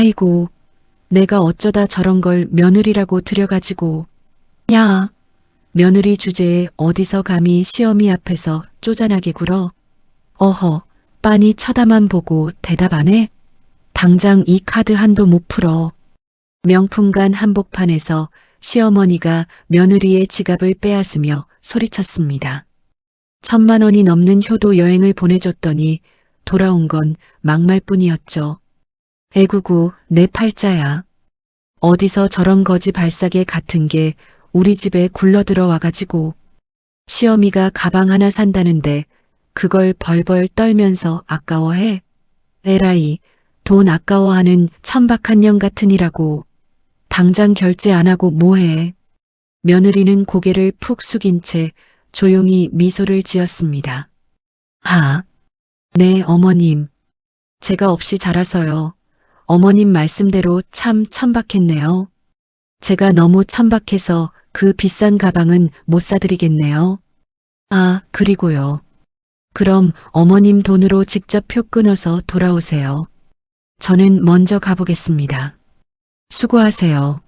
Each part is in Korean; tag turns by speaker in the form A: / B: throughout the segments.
A: 아이고, 내가 어쩌다 저런 걸 며느리라고 들여가지고. 야, 며느리 주제에 어디서 감히 시어미 앞에서 쪼잔하게 굴어. 어허, 빤히 쳐다만 보고 대답 안 해? 당장 이 카드 한도 못 풀어. 명품관 한복판에서 시어머니가 며느리의 지갑을 빼앗으며 소리쳤습니다. 1,000만 원이 넘는 효도 여행을 보내줬더니 돌아온 건 막말뿐이었죠. 애구구, 내 팔자야. 어디서 저런 거지 발사계 같은 게 우리 집에 굴러들어 와가지고. 시어미가 가방 하나 산다는데 그걸 벌벌 떨면서 아까워해? 에라이, 돈 아까워하는 천박한 년 같으니라고. 당장 결제 안 하고 뭐해? 며느리는 고개를 푹 숙인 채 조용히 미소를 지었습니다. 네, 어머님. 제가 없이 자라서요. 어머님 말씀대로 참 천박했네요. 제가 너무 천박해서 그 비싼 가방은 못 사드리겠네요. 그리고요. 그럼 어머님 돈으로 직접 표 끊어서 돌아오세요. 저는 먼저 가보겠습니다. 수고하세요.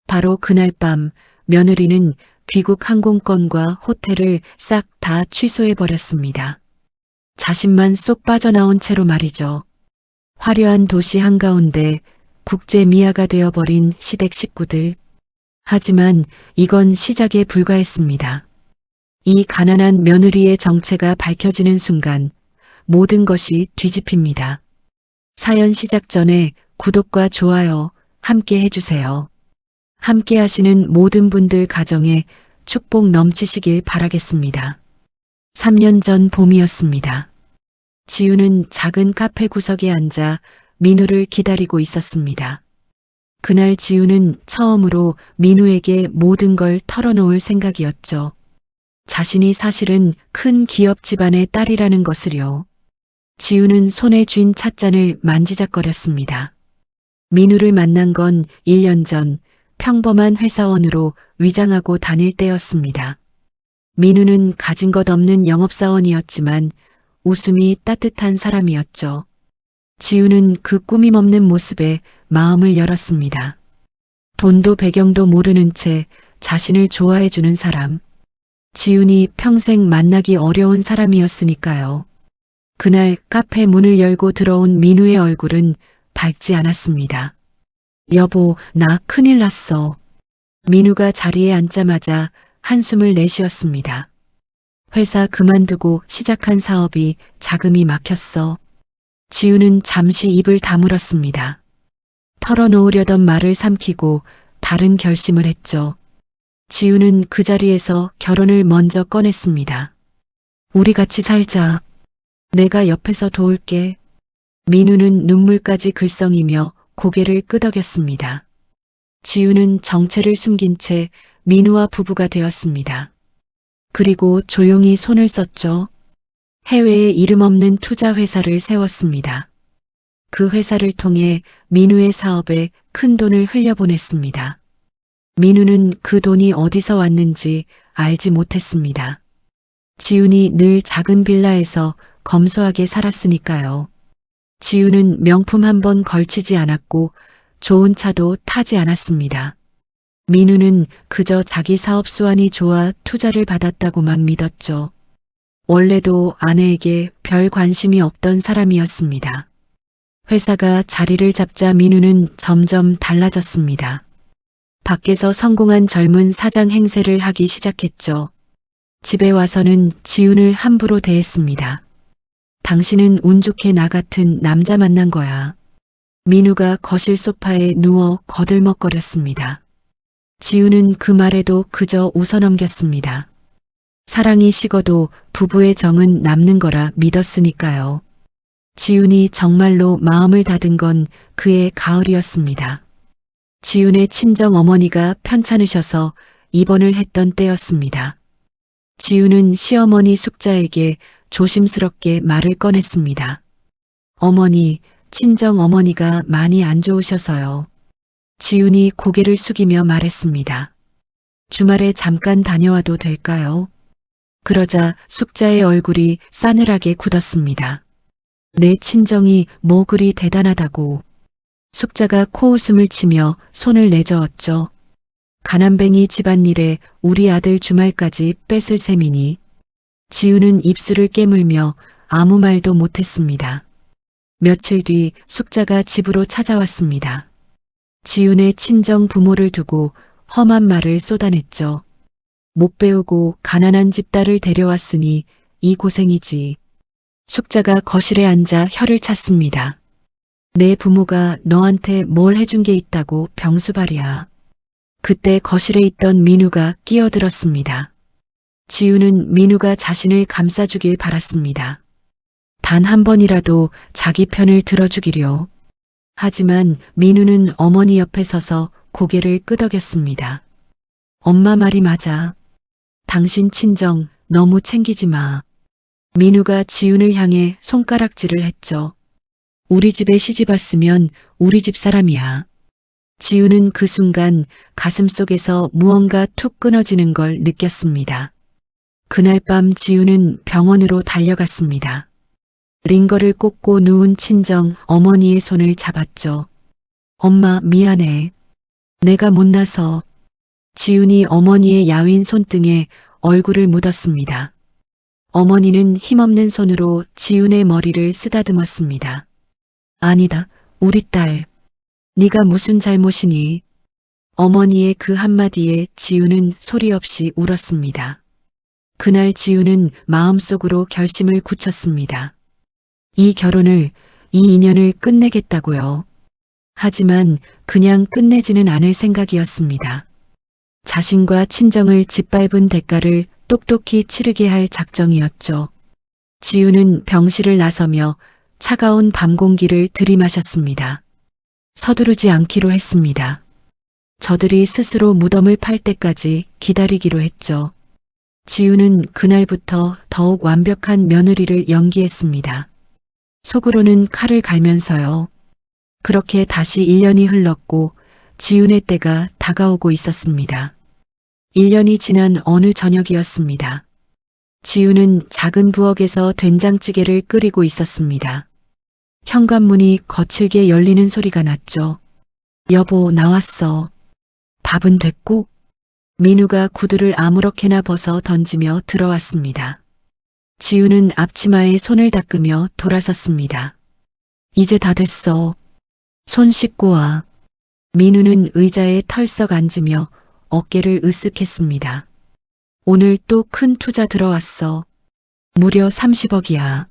A: 바로 그날 밤 며느리는 귀국 항공권과 호텔을 싹 다 취소해버렸습니다. 자신만 쏙 빠져나온 채로 말이죠. 화려한 도시 한가운데 국제 미아가 되어버린 시댁 식구들. 하지만 이건 시작에 불과했습니다. 이 가난한 며느리의 정체가 밝혀지는 순간 모든 것이 뒤집힙니다. 사연 시작 전에 구독과 좋아요 함께 해주세요. 함께 하시는 모든 분들 가정에 축복 넘치시길 바라겠습니다. 3년 전 봄이었습니다. 지우는 작은 카페 구석에 앉아 민우를 기다리고 있었습니다. 그날 지우는 처음으로 민우에게 모든 걸 털어놓을 생각이었죠. 자신이 사실은 큰 기업 집안의 딸이라는 것을요. 지우는 손에 쥔 찻잔을 만지작거렸습니다. 민우를 만난 건 1년 전 평범한 회사원으로 위장하고 다닐 때였습니다. 민우는 가진 것 없는 영업사원이었지만 웃음이 따뜻한 사람이었죠. 지우는 그 꾸밈 없는 모습에 마음을 열었습니다. 돈도 배경도 모르는 채 자신을 좋아해주는 사람. 지훈이 평생 만나기 어려운 사람이었으니까요. 그날 카페 문을 열고 들어온 민우의 얼굴은 밝지 않았습니다. 여보, 나 큰일 났어. 민우가 자리에 앉자마자 한숨을 내쉬었습니다. 회사 그만두고 시작한 사업이 자금이 막혔어. 지우는 잠시 입을 다물었습니다. 털어놓으려던 말을 삼키고 다른 결심을 했죠. 지우는 그 자리에서 결혼을 먼저 꺼냈습니다. 우리 같이 살자. 내가 옆에서 도울게. 민우는 눈물까지 글썽이며 고개를 끄덕였습니다. 지우는 정체를 숨긴 채 민우와 부부가 되었습니다. 그리고 조용히 손을 썼죠. 해외에 이름 없는 투자 회사를 세웠습니다. 그 회사를 통해 민우의 사업에 큰 돈을 흘려보냈습니다. 민우는 그 돈이 어디서 왔는지 알지 못했습니다. 지훈이 늘 작은 빌라에서 검소하게 살았으니까요. 지훈은 명품 한 번 걸치지 않았고 좋은 차도 타지 않았습니다. 민우는 그저 자기 사업 수완이 좋아 투자를 받았다고만 믿었죠. 원래도 아내에게 별 관심이 없던 사람이었습니다. 회사가 자리를 잡자 민우는 점점 달라졌습니다. 밖에서 성공한 젊은 사장 행세를 하기 시작했죠. 집에 와서는 지훈을 함부로 대했습니다. 당신은 운 좋게 나 같은 남자 만난 거야. 민우가 거실 소파에 누워 거들먹거렸습니다. 지훈은 그 말에도 그저 웃어넘겼습니다. 사랑이 식어도 부부의 정은 남는 거라 믿었으니까요. 지훈이 정말로 마음을 닫은 건 그해 가을이었습니다. 지훈의 친정 어머니가 편찮으셔서 입원을 했던 때였습니다. 지훈은 시어머니 숙자에게 조심스럽게 말을 꺼냈습니다. 어머니, 친정 어머니가 많이 안 좋으셔서요. 지훈이 고개를 숙이며 말했습니다. 주말에 잠깐 다녀와도 될까요? 그러자 숙자의 얼굴이 싸늘하게 굳었습니다. 내 친정이 뭐 그리 대단하다고. 숙자가 코웃음을 치며 손을 내저었죠. 가난뱅이 집안일에 우리 아들 주말까지 뺏을 셈이니. 지우는 입술을 깨물며 아무 말도 못했습니다. 며칠 뒤 숙자가 집으로 찾아왔습니다. 지훈의 친정 부모를 두고 험한 말을 쏟아냈죠. 못 배우고 가난한 집 딸을 데려왔으니 이 고생이지. 숙자가 거실에 앉아 혀를 찼습니다. 내 부모가 너한테 뭘 해준 게 있다고 병수발이야. 그때 거실에 있던 민우가 끼어들었습니다. 지우는 민우가 자신을 감싸주길 바랐습니다. 단 한 번이라도 자기 편을 들어주기려. 하지만 민우는 어머니 옆에 서서 고개를 끄덕였습니다. 엄마 말이 맞아. 당신 친정 너무 챙기지 마. 민우가 지훈을 향해 손가락질을 했죠. 우리 집에 시집 왔으면 우리 집 사람이야. 지훈은 그 순간 가슴속에서 무언가 툭 끊어지는 걸 느꼈습니다. 그날 밤 지훈은 병원으로 달려갔습니다. 링거를 꽂고 누운 친정 어머니의 손을 잡았죠. 엄마 미안해. 내가 못나서. 지훈이 어머니의 야윈 손등에 얼굴을 묻었습니다. 어머니는 힘없는 손으로 지훈의 머리를 쓰다듬었습니다. 아니다, 우리 딸. 네가 무슨 잘못이니? 어머니의 그 한마디에 지훈은 소리 없이 울었습니다. 그날 지훈은 마음속으로 결심을 굳혔습니다. 이 결혼을, 이 인연을 끝내겠다고요. 하지만 그냥 끝내지는 않을 생각이었습니다. 자신과 친정을 짓밟은 대가를 똑똑히 치르게 할 작정이었죠. 지훈은 병실을 나서며 차가운 밤 공기를 들이마셨습니다. 서두르지 않기로 했습니다. 저들이 스스로 무덤을 팔 때까지 기다리기로 했죠. 지훈은 그날부터 더욱 완벽한 며느리를 연기했습니다. 속으로는 칼을 갈면서요. 그렇게 다시 1년이 흘렀고 지훈의 때가 다가오고 있었습니다. 1년이 지난 어느 저녁이었습니다. 지훈은 작은 부엌에서 된장찌개를 끓이고 있었습니다. 현관문이 거칠게 열리는 소리가 났죠. 여보, 나왔어. 밥은 됐고? 민우가 구두를 아무렇게나 벗어 던지며 들어왔습니다. 지훈은 앞치마에 손을 닦으며 돌아섰습니다. 이제 다 됐어. 손 씻고 와. 민우는 의자에 털썩 앉으며 어깨를 으쓱했습니다. 오늘 또 큰 투자 들어왔어. 무려 30억이야.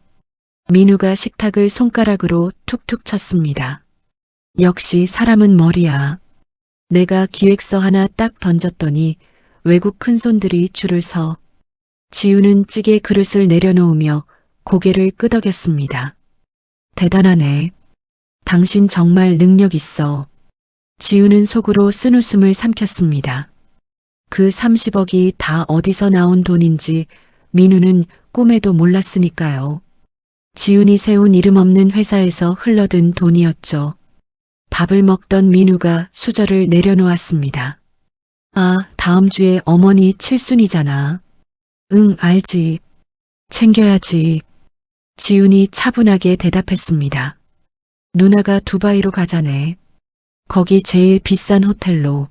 A: 민우가 식탁을 손가락으로 툭툭 쳤습니다. 역시 사람은 머리야. 내가 기획서 하나 딱 던졌더니 외국 큰손들이 줄을 서. 지우는 찌개 그릇을 내려놓으며 고개를 끄덕였습니다. 대단하네. 당신 정말 능력 있어. 지우는 속으로 쓴웃음을 삼켰습니다. 그 30억이 다 어디서 나온 돈인지 민우는 꿈에도 몰랐으니까요. 지훈이 세운 이름 없는 회사에서 흘러든 돈이었죠. 밥을 먹던 민우가 수저를 내려놓았습니다. 아, 다음 주에 어머니 칠순이잖아. 응, 알지. 챙겨야지. 지훈이 차분하게 대답했습니다. 누나가 두바이로 가자네. 거기 제일 비싼 호텔로.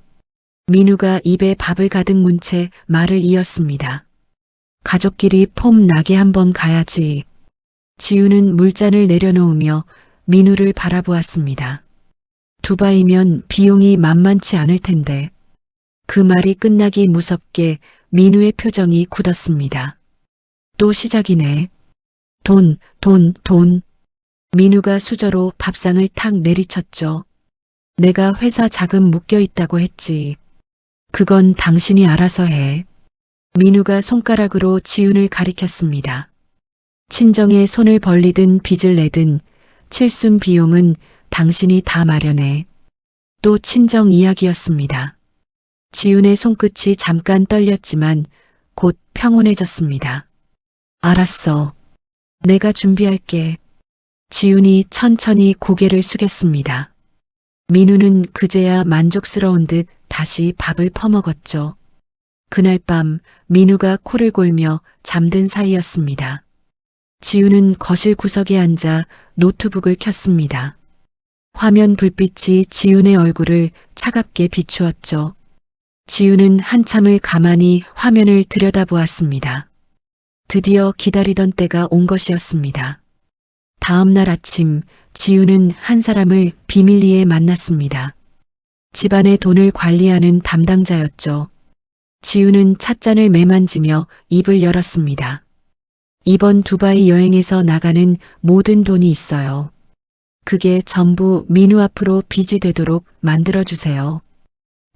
A: 민우가 입에 밥을 가득 문 채 말을 이었습니다. 가족끼리 폼 나게 한번 가야지. 지우는 물잔을 내려놓으며 민우를 바라보았습니다. 두바이면 비용이 만만치 않을 텐데. 그 말이 끝나기 무섭게 민우의 표정이 굳었습니다. 또 시작이네. 돈. 민우가 수저로 밥상을 탁 내리쳤죠. 내가 회사 자금 묶여 있다고 했지. 그건 당신이 알아서 해. 민우가 손가락으로 지훈을 가리켰습니다. 친정에 손을 벌리든 빚을 내든 칠순 비용은 당신이 다 마련해. 또 친정 이야기였습니다. 지훈의 손끝이 잠깐 떨렸지만 곧 평온해졌습니다. 알았어. 내가 준비할게. 지훈이 천천히 고개를 숙였습니다. 민우는 그제야 만족스러운 듯 다시 밥을 퍼먹었죠. 그날 밤 민우가 코를 골며 잠든 사이였습니다. 지우는 거실 구석에 앉아 노트북을 켰습니다. 화면 불빛이 지훈의 얼굴을 차갑게 비추었죠. 지훈은 한참을 가만히 화면을 들여다보았습니다. 드디어 기다리던 때가 온 것이었습니다. 다음 날 아침 지훈은 한 사람을 비밀리에 만났습니다. 집안의 돈을 관리하는 담당자였죠. 지훈은 찻잔을 매만지며 입을 열었습니다. 이번 두바이 여행에서 나가는 모든 돈이 있어요. 그게 전부 민우 앞으로 빚이 되도록 만들어주세요.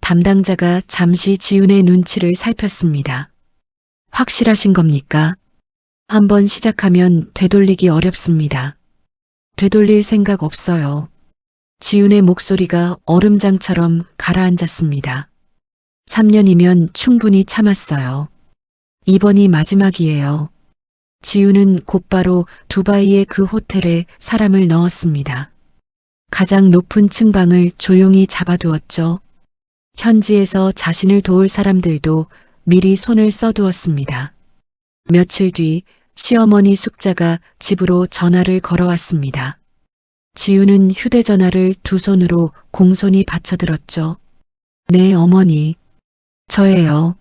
A: 담당자가 잠시 지훈의 눈치를 살폈습니다. 확실하신 겁니까? 한번 시작하면 되돌리기 어렵습니다. 되돌릴 생각 없어요. 지훈의 목소리가 얼음장처럼 가라앉았습니다. 3년이면 충분히 참았어요. 이번이 마지막이에요. 지훈은 곧바로 두바이의 그 호텔에 사람을 넣었습니다. 가장 높은 층방을 조용히 잡아두었죠. 현지에서 자신을 도울 사람들도 미리 손을 써두었습니다. 며칠 뒤 시어머니 숙자가 집으로 전화를 걸어왔습니다. 지훈은 휴대전화를 두 손으로 공손히 받쳐들었죠. 네, 어머니. 저예요.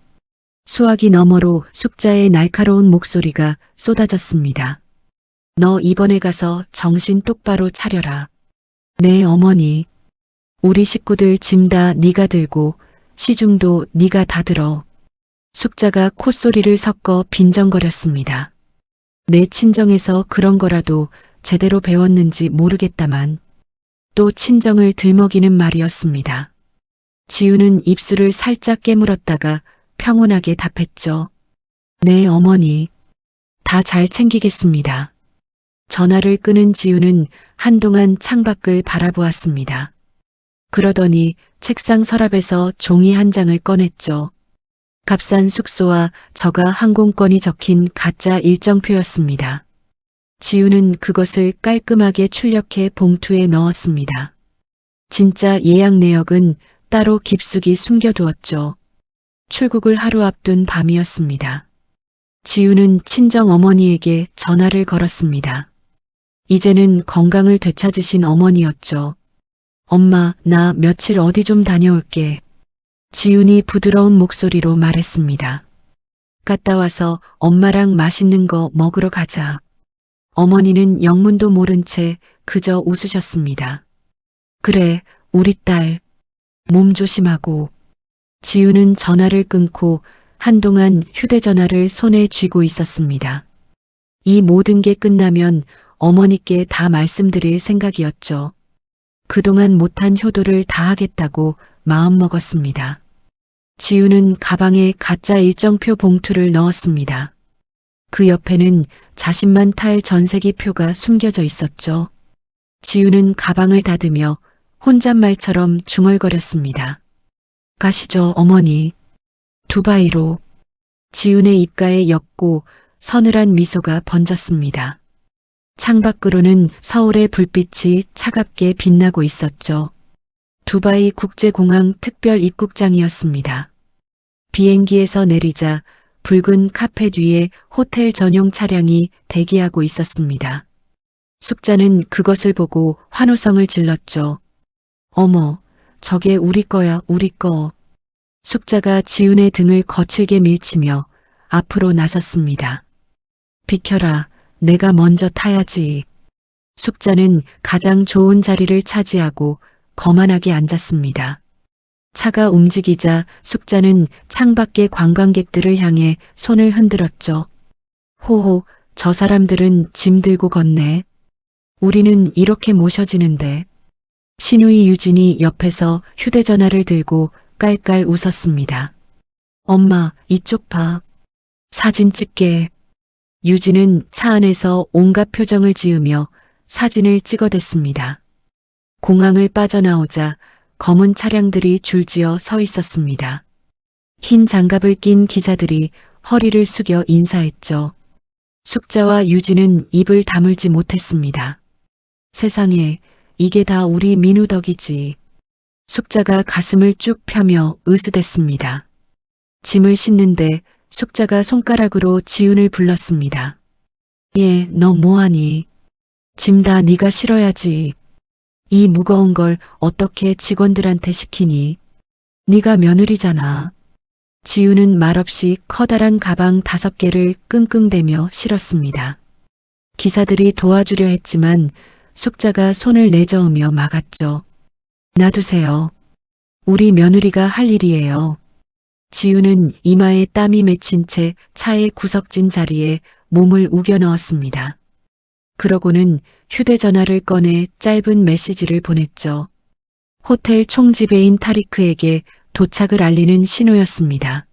A: 수화기 너머로 숙자의 날카로운 목소리가 쏟아졌습니다. 너 이번에 가서 정신 똑바로 차려라. 네, 어머니. 우리 식구들 짐 다 네가 들고 시중도 네가 다 들어. 숙자가 콧소리를 섞어 빈정거렸습니다. 내 친정에서 그런 거라도 제대로 배웠는지 모르겠다만 또 친정을 들먹이는 말이었습니다. 지훈은 입술을 살짝 깨물었다가 평온하게 답했죠. 네, 어머니. 다 잘 챙기겠습니다. 전화를 끊은 지훈은 한동안 창밖을 바라보았습니다. 그러더니 책상 서랍에서 종이 한 장을 꺼냈죠. 값싼 숙소와 저가 항공권이 적힌 가짜 일정표였습니다. 지훈은 그것을 깔끔하게 출력해 봉투에 넣었습니다. 진짜 예약 내역은 따로 깊숙이 숨겨두었죠. 출국을 하루 앞둔 밤이었습니다. 지훈은 친정 어머니에게 전화를 걸었습니다. 이제는 건강을 되찾으신 어머니였죠. 엄마, 나 며칠 어디 좀 다녀올게. 지훈이 부드러운 목소리로 말했습니다. 갔다 와서 엄마랑 맛있는 거 먹으러 가자. 어머니는 영문도 모른 채 그저 웃으셨습니다. 그래, 우리 딸. 몸 조심하고. 지훈은 전화를 끊고 한동안 휴대전화를 손에 쥐고 있었습니다. 이 모든 게 끝나면 어머니께 다 말씀드릴 생각이었죠. 그동안 못한 효도를 다 하겠다고 마음먹었습니다. 지훈은 가방에 가짜 일정표 봉투를 넣었습니다. 그 옆에는 자신만 탈 전세기 표가 숨겨져 있었죠. 지훈은 가방을 닫으며 혼잣말처럼 중얼거렸습니다. 가시죠, 어머니. 두바이로. 지훈의 입가에 옅고 서늘한 미소가 번졌습니다. 창밖으로는 서울의 불빛이 차갑게 빛나고 있었죠. 두바이 국제공항 특별 입국장이었습니다. 비행기에서 내리자 붉은 카펫 위에 호텔 전용 차량이 대기하고 있었습니다. 숙자는 그것을 보고 환호성을 질렀죠. 어머, 저게 우리 거야, 우리 거. 숙자가 지훈의 등을 거칠게 밀치며 앞으로 나섰습니다. 비켜라, 내가 먼저 타야지. 숙자는 가장 좋은 자리를 차지하고 거만하게 앉았습니다. 차가 움직이자 숙자는 창밖의 관광객들을 향해 손을 흔들었죠. 호호, 저 사람들은 짐 들고 걷네. 우리는 이렇게 모셔지는데. 신우이 유진이 옆에서 휴대전화를 들고 깔깔 웃었습니다. 엄마, 이쪽 봐. 사진 찍게. 유진은 차 안에서 온갖 표정을 지으며 사진을 찍어댔습니다. 공항을 빠져나오자 검은 차량들이 줄지어 서 있었습니다. 흰 장갑을 낀 기사들이 허리를 숙여 인사했죠. 숙자와 유진은 입을 다물지 못했습니다. 세상에, 이게 다 우리 민우 덕이지. 숙자가 가슴을 쭉 펴며 으스댔습니다. 짐을 싣는데 숙자가 손가락으로 지훈을 불렀습니다. 얘, 너 뭐하니? 짐 다 네가 실어야지. 이 무거운 걸 어떻게 직원들한테 시키니? 네가 며느리잖아. 지우는 말없이 커다란 가방 5개를 끙끙대며 실었습니다. 기사들이 도와주려 했지만 숙자가 손을 내저으며 막았죠. 놔두세요. 우리 며느리가 할 일이에요. 지우는 이마에 땀이 맺힌 채 차의 구석진 자리에 몸을 우겨 넣었습니다. 그러고는 휴대전화를 꺼내 짧은 메시지를 보냈죠. 호텔 총지배인 타리크에게 도착을 알리는 신호였습니다.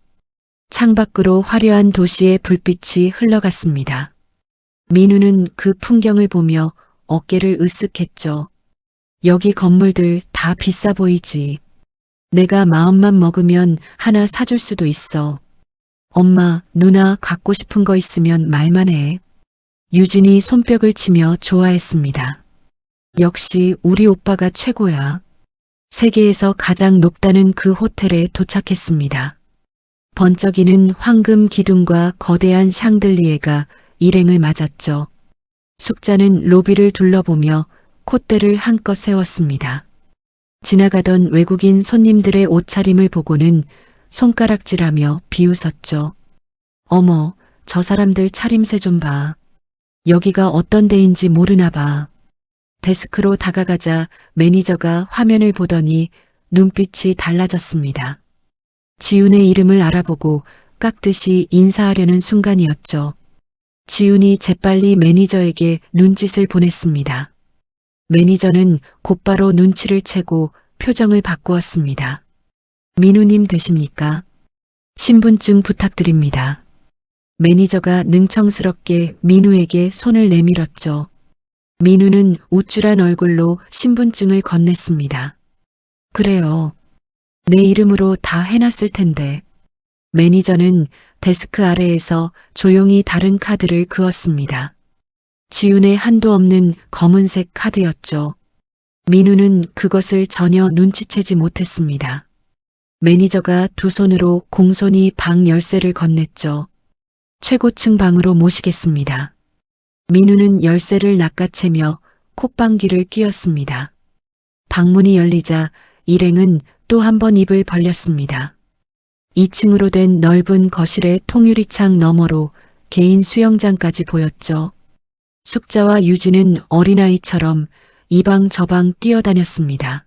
A: 창밖으로 화려한 도시의 불빛이 흘러갔습니다. 민우는 그 풍경을 보며 어깨를 으쓱했죠. 여기 건물들 다 비싸 보이지. 내가 마음만 먹으면 하나 사줄 수도 있어. 엄마, 누나 갖고 싶은 거 있으면 말만 해. 유진이 손뼉을 치며 좋아했습니다. 역시 우리 오빠가 최고야. 세계에서 가장 높다는 그 호텔에 도착했습니다. 번쩍이는 황금 기둥과 거대한 샹들리에가 일행을 맞았죠. 숙자는 로비를 둘러보며 콧대를 한껏 세웠습니다. 지나가던 외국인 손님들의 옷차림을 보고는 손가락질하며 비웃었죠. 어머, 저 사람들 차림새 좀 봐. 여기가 어떤 데인지 모르나 봐. 데스크로 다가가자 매니저가 화면을 보더니 눈빛이 달라졌습니다. 지훈의 이름을 알아보고 깍듯이 인사하려는 순간이었죠. 지훈이 재빨리 매니저에게 눈짓을 보냈습니다. 매니저는 곧바로 눈치를 채고 표정을 바꾸었습니다. 민우님 되십니까? 신분증 부탁드립니다. 매니저가 능청스럽게 민우에게 손을 내밀었죠. 민우는 우쭐한 얼굴로 신분증을 건넸습니다. 그래요. 내 이름으로 다 해놨을 텐데. 매니저는 데스크 아래에서 조용히 다른 카드를 그었습니다. 지훈의 한도 없는 검은색 카드였죠. 민우는 그것을 전혀 눈치채지 못했습니다. 매니저가 두 손으로 공손히 방 열쇠를 건넸죠. 최고층 방으로 모시겠습니다. 민우는 열쇠를 낚아채며 콧방귀를 뀌었습니다. 방문이 열리자 일행은 또 한 번 입을 벌렸습니다. 2층으로 된 넓은 거실의 통유리창 너머로 개인 수영장까지 보였죠. 숙자와 유진은 어린아이처럼 이 방 저 방 뛰어다녔습니다.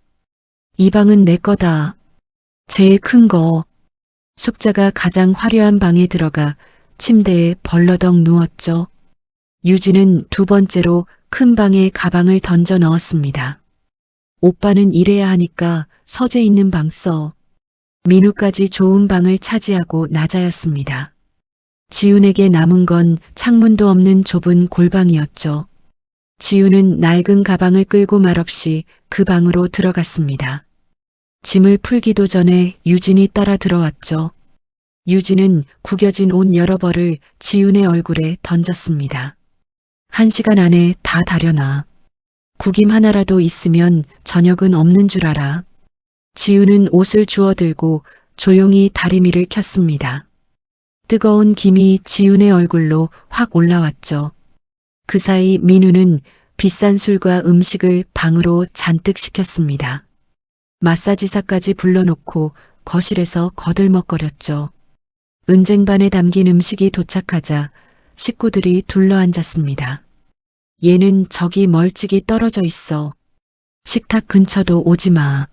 A: 이 방은 내 거다. 제일 큰 거. 숙자가 가장 화려한 방에 들어가 침대에 벌러덩 누웠죠. 유진은 두 번째로 큰 방에 가방을 던져 넣었습니다. 오빠는 일해야 하니까 서재 있는 방 써. 민우까지 좋은 방을 차지하고 나자였습니다. 지훈에게 남은 건 창문도 없는 좁은 골방이었죠. 지훈은 낡은 가방을 끌고 말없이 그 방으로 들어갔습니다. 짐을 풀기도 전에 유진이 따라 들어왔죠. 유진은 구겨진 옷 여러 벌을 지훈의 얼굴에 던졌습니다. 1시간 안에 다 다려놔. 구김 하나라도 있으면 저녁은 없는 줄 알아. 지훈은 옷을 주워들고 조용히 다리미를 켰습니다. 뜨거운 김이 지훈의 얼굴로 확 올라왔죠. 그 사이 민우는 비싼 술과 음식을 방으로 잔뜩 시켰습니다. 마사지사까지 불러놓고 거실에서 거들먹거렸죠. 은쟁반에 담긴 음식이 도착하자 식구들이 둘러앉았습니다. 얘는 저기 멀찍이 떨어져 있어. 식탁 근처도 오지 마.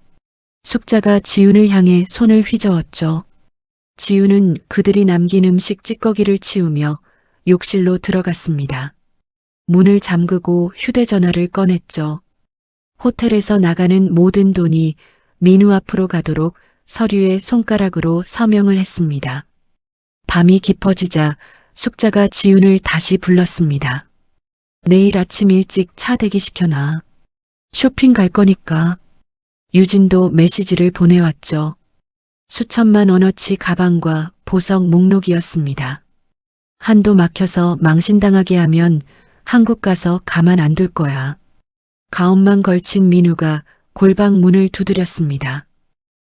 A: 숙자가 지훈을 향해 손을 휘저었죠. 지훈은 그들이 남긴 음식 찌꺼기를 치우며 욕실로 들어갔습니다. 문을 잠그고 휴대전화를 꺼냈죠. 호텔에서 나가는 모든 돈이 민우 앞으로 가도록 서류에 손가락으로 서명을 했습니다. 밤이 깊어지자 숙자가 지훈을 다시 불렀습니다. 내일 아침 일찍 차 대기시켜놔. 쇼핑 갈 거니까. 유진도 메시지를 보내왔죠. 수천만 원어치 가방과 보석 목록이었습니다. 한도 막혀서 망신당하게 하면 한국 가서 가만 안 둘 거야. 가옷만 걸친 민우가 골방 문을 두드렸습니다.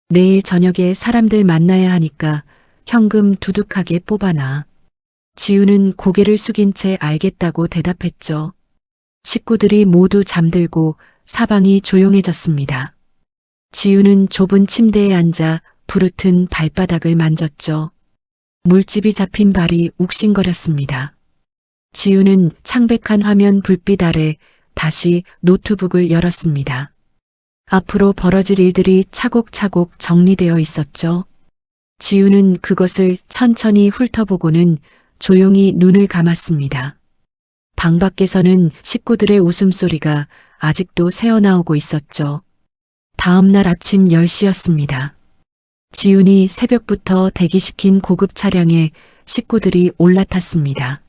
A: 내일 저녁에 사람들 만나야 하니까 현금 두둑하게 뽑아놔. 지우는 고개를 숙인 채 알겠다고 대답했죠. 식구들이 모두 잠들고 사방이 조용해졌습니다. 지우는 좁은 침대에 앉아 부르튼 발바닥을 만졌죠. 물집이 잡힌 발이 욱신거렸습니다. 지우는 창백한 화면 불빛 아래 다시 노트북을 열었습니다. 앞으로 벌어질 일들이 차곡차곡 정리되어 있었죠. 지우는 그것을 천천히 훑어보고는 조용히 눈을 감았습니다. 방 밖에서는 식구들의 웃음소리가 아직도 새어나오고 있었죠. 다음 날 아침 10시였습니다. 지훈이 새벽부터 대기시킨 고급 차량에 식구들이 올라탔습니다.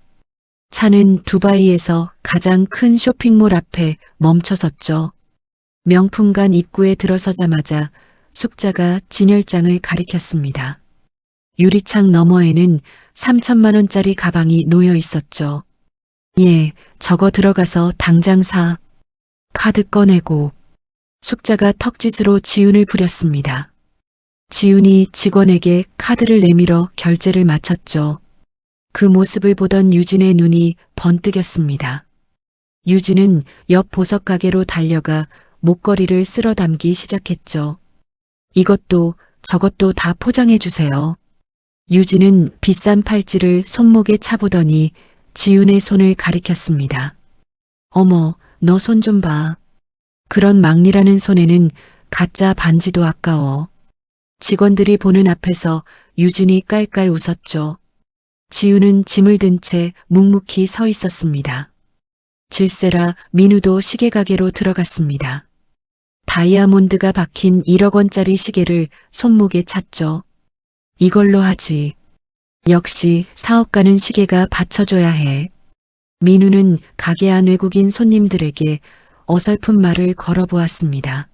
A: 차는 두바이에서 가장 큰 쇼핑몰 앞에 멈춰섰죠. 명품관 입구에 들어서자마자 숙자가 진열장을 가리켰습니다. 유리창 너머에는 3천만 원짜리 가방이 놓여 있었죠. 예, 저거 들어가서 당장 사. 카드 꺼내고 숙자가 턱짓으로 지훈을 부렸습니다. 지훈이 직원에게 카드를 내밀어 결제를 마쳤죠. 그 모습을 보던 유진의 눈이 번뜩였습니다. 유진은 옆 보석 가게로 달려가 목걸이를 쓸어 담기 시작했죠. 이것도 저것도 다 포장해 주세요. 유진은 비싼 팔찌를 손목에 차보더니 지훈의 손을 가리켰습니다. 어머, 너 손 좀 봐. 그런 막리라는 손에는 가짜 반지도 아까워. 직원들이 보는 앞에서 유진이 깔깔 웃었죠. 지훈은 짐을 든 채 묵묵히 서 있었습니다. 질세라 민우도 시계가게로 들어갔습니다. 다이아몬드가 박힌 1억 원짜리 시계를 손목에 찼죠. 이걸로 하지. 역시 사업가는 시계가 받쳐줘야 해. 민우는 가게 안 외국인 손님들에게 어설픈 말을 걸어보았습니다.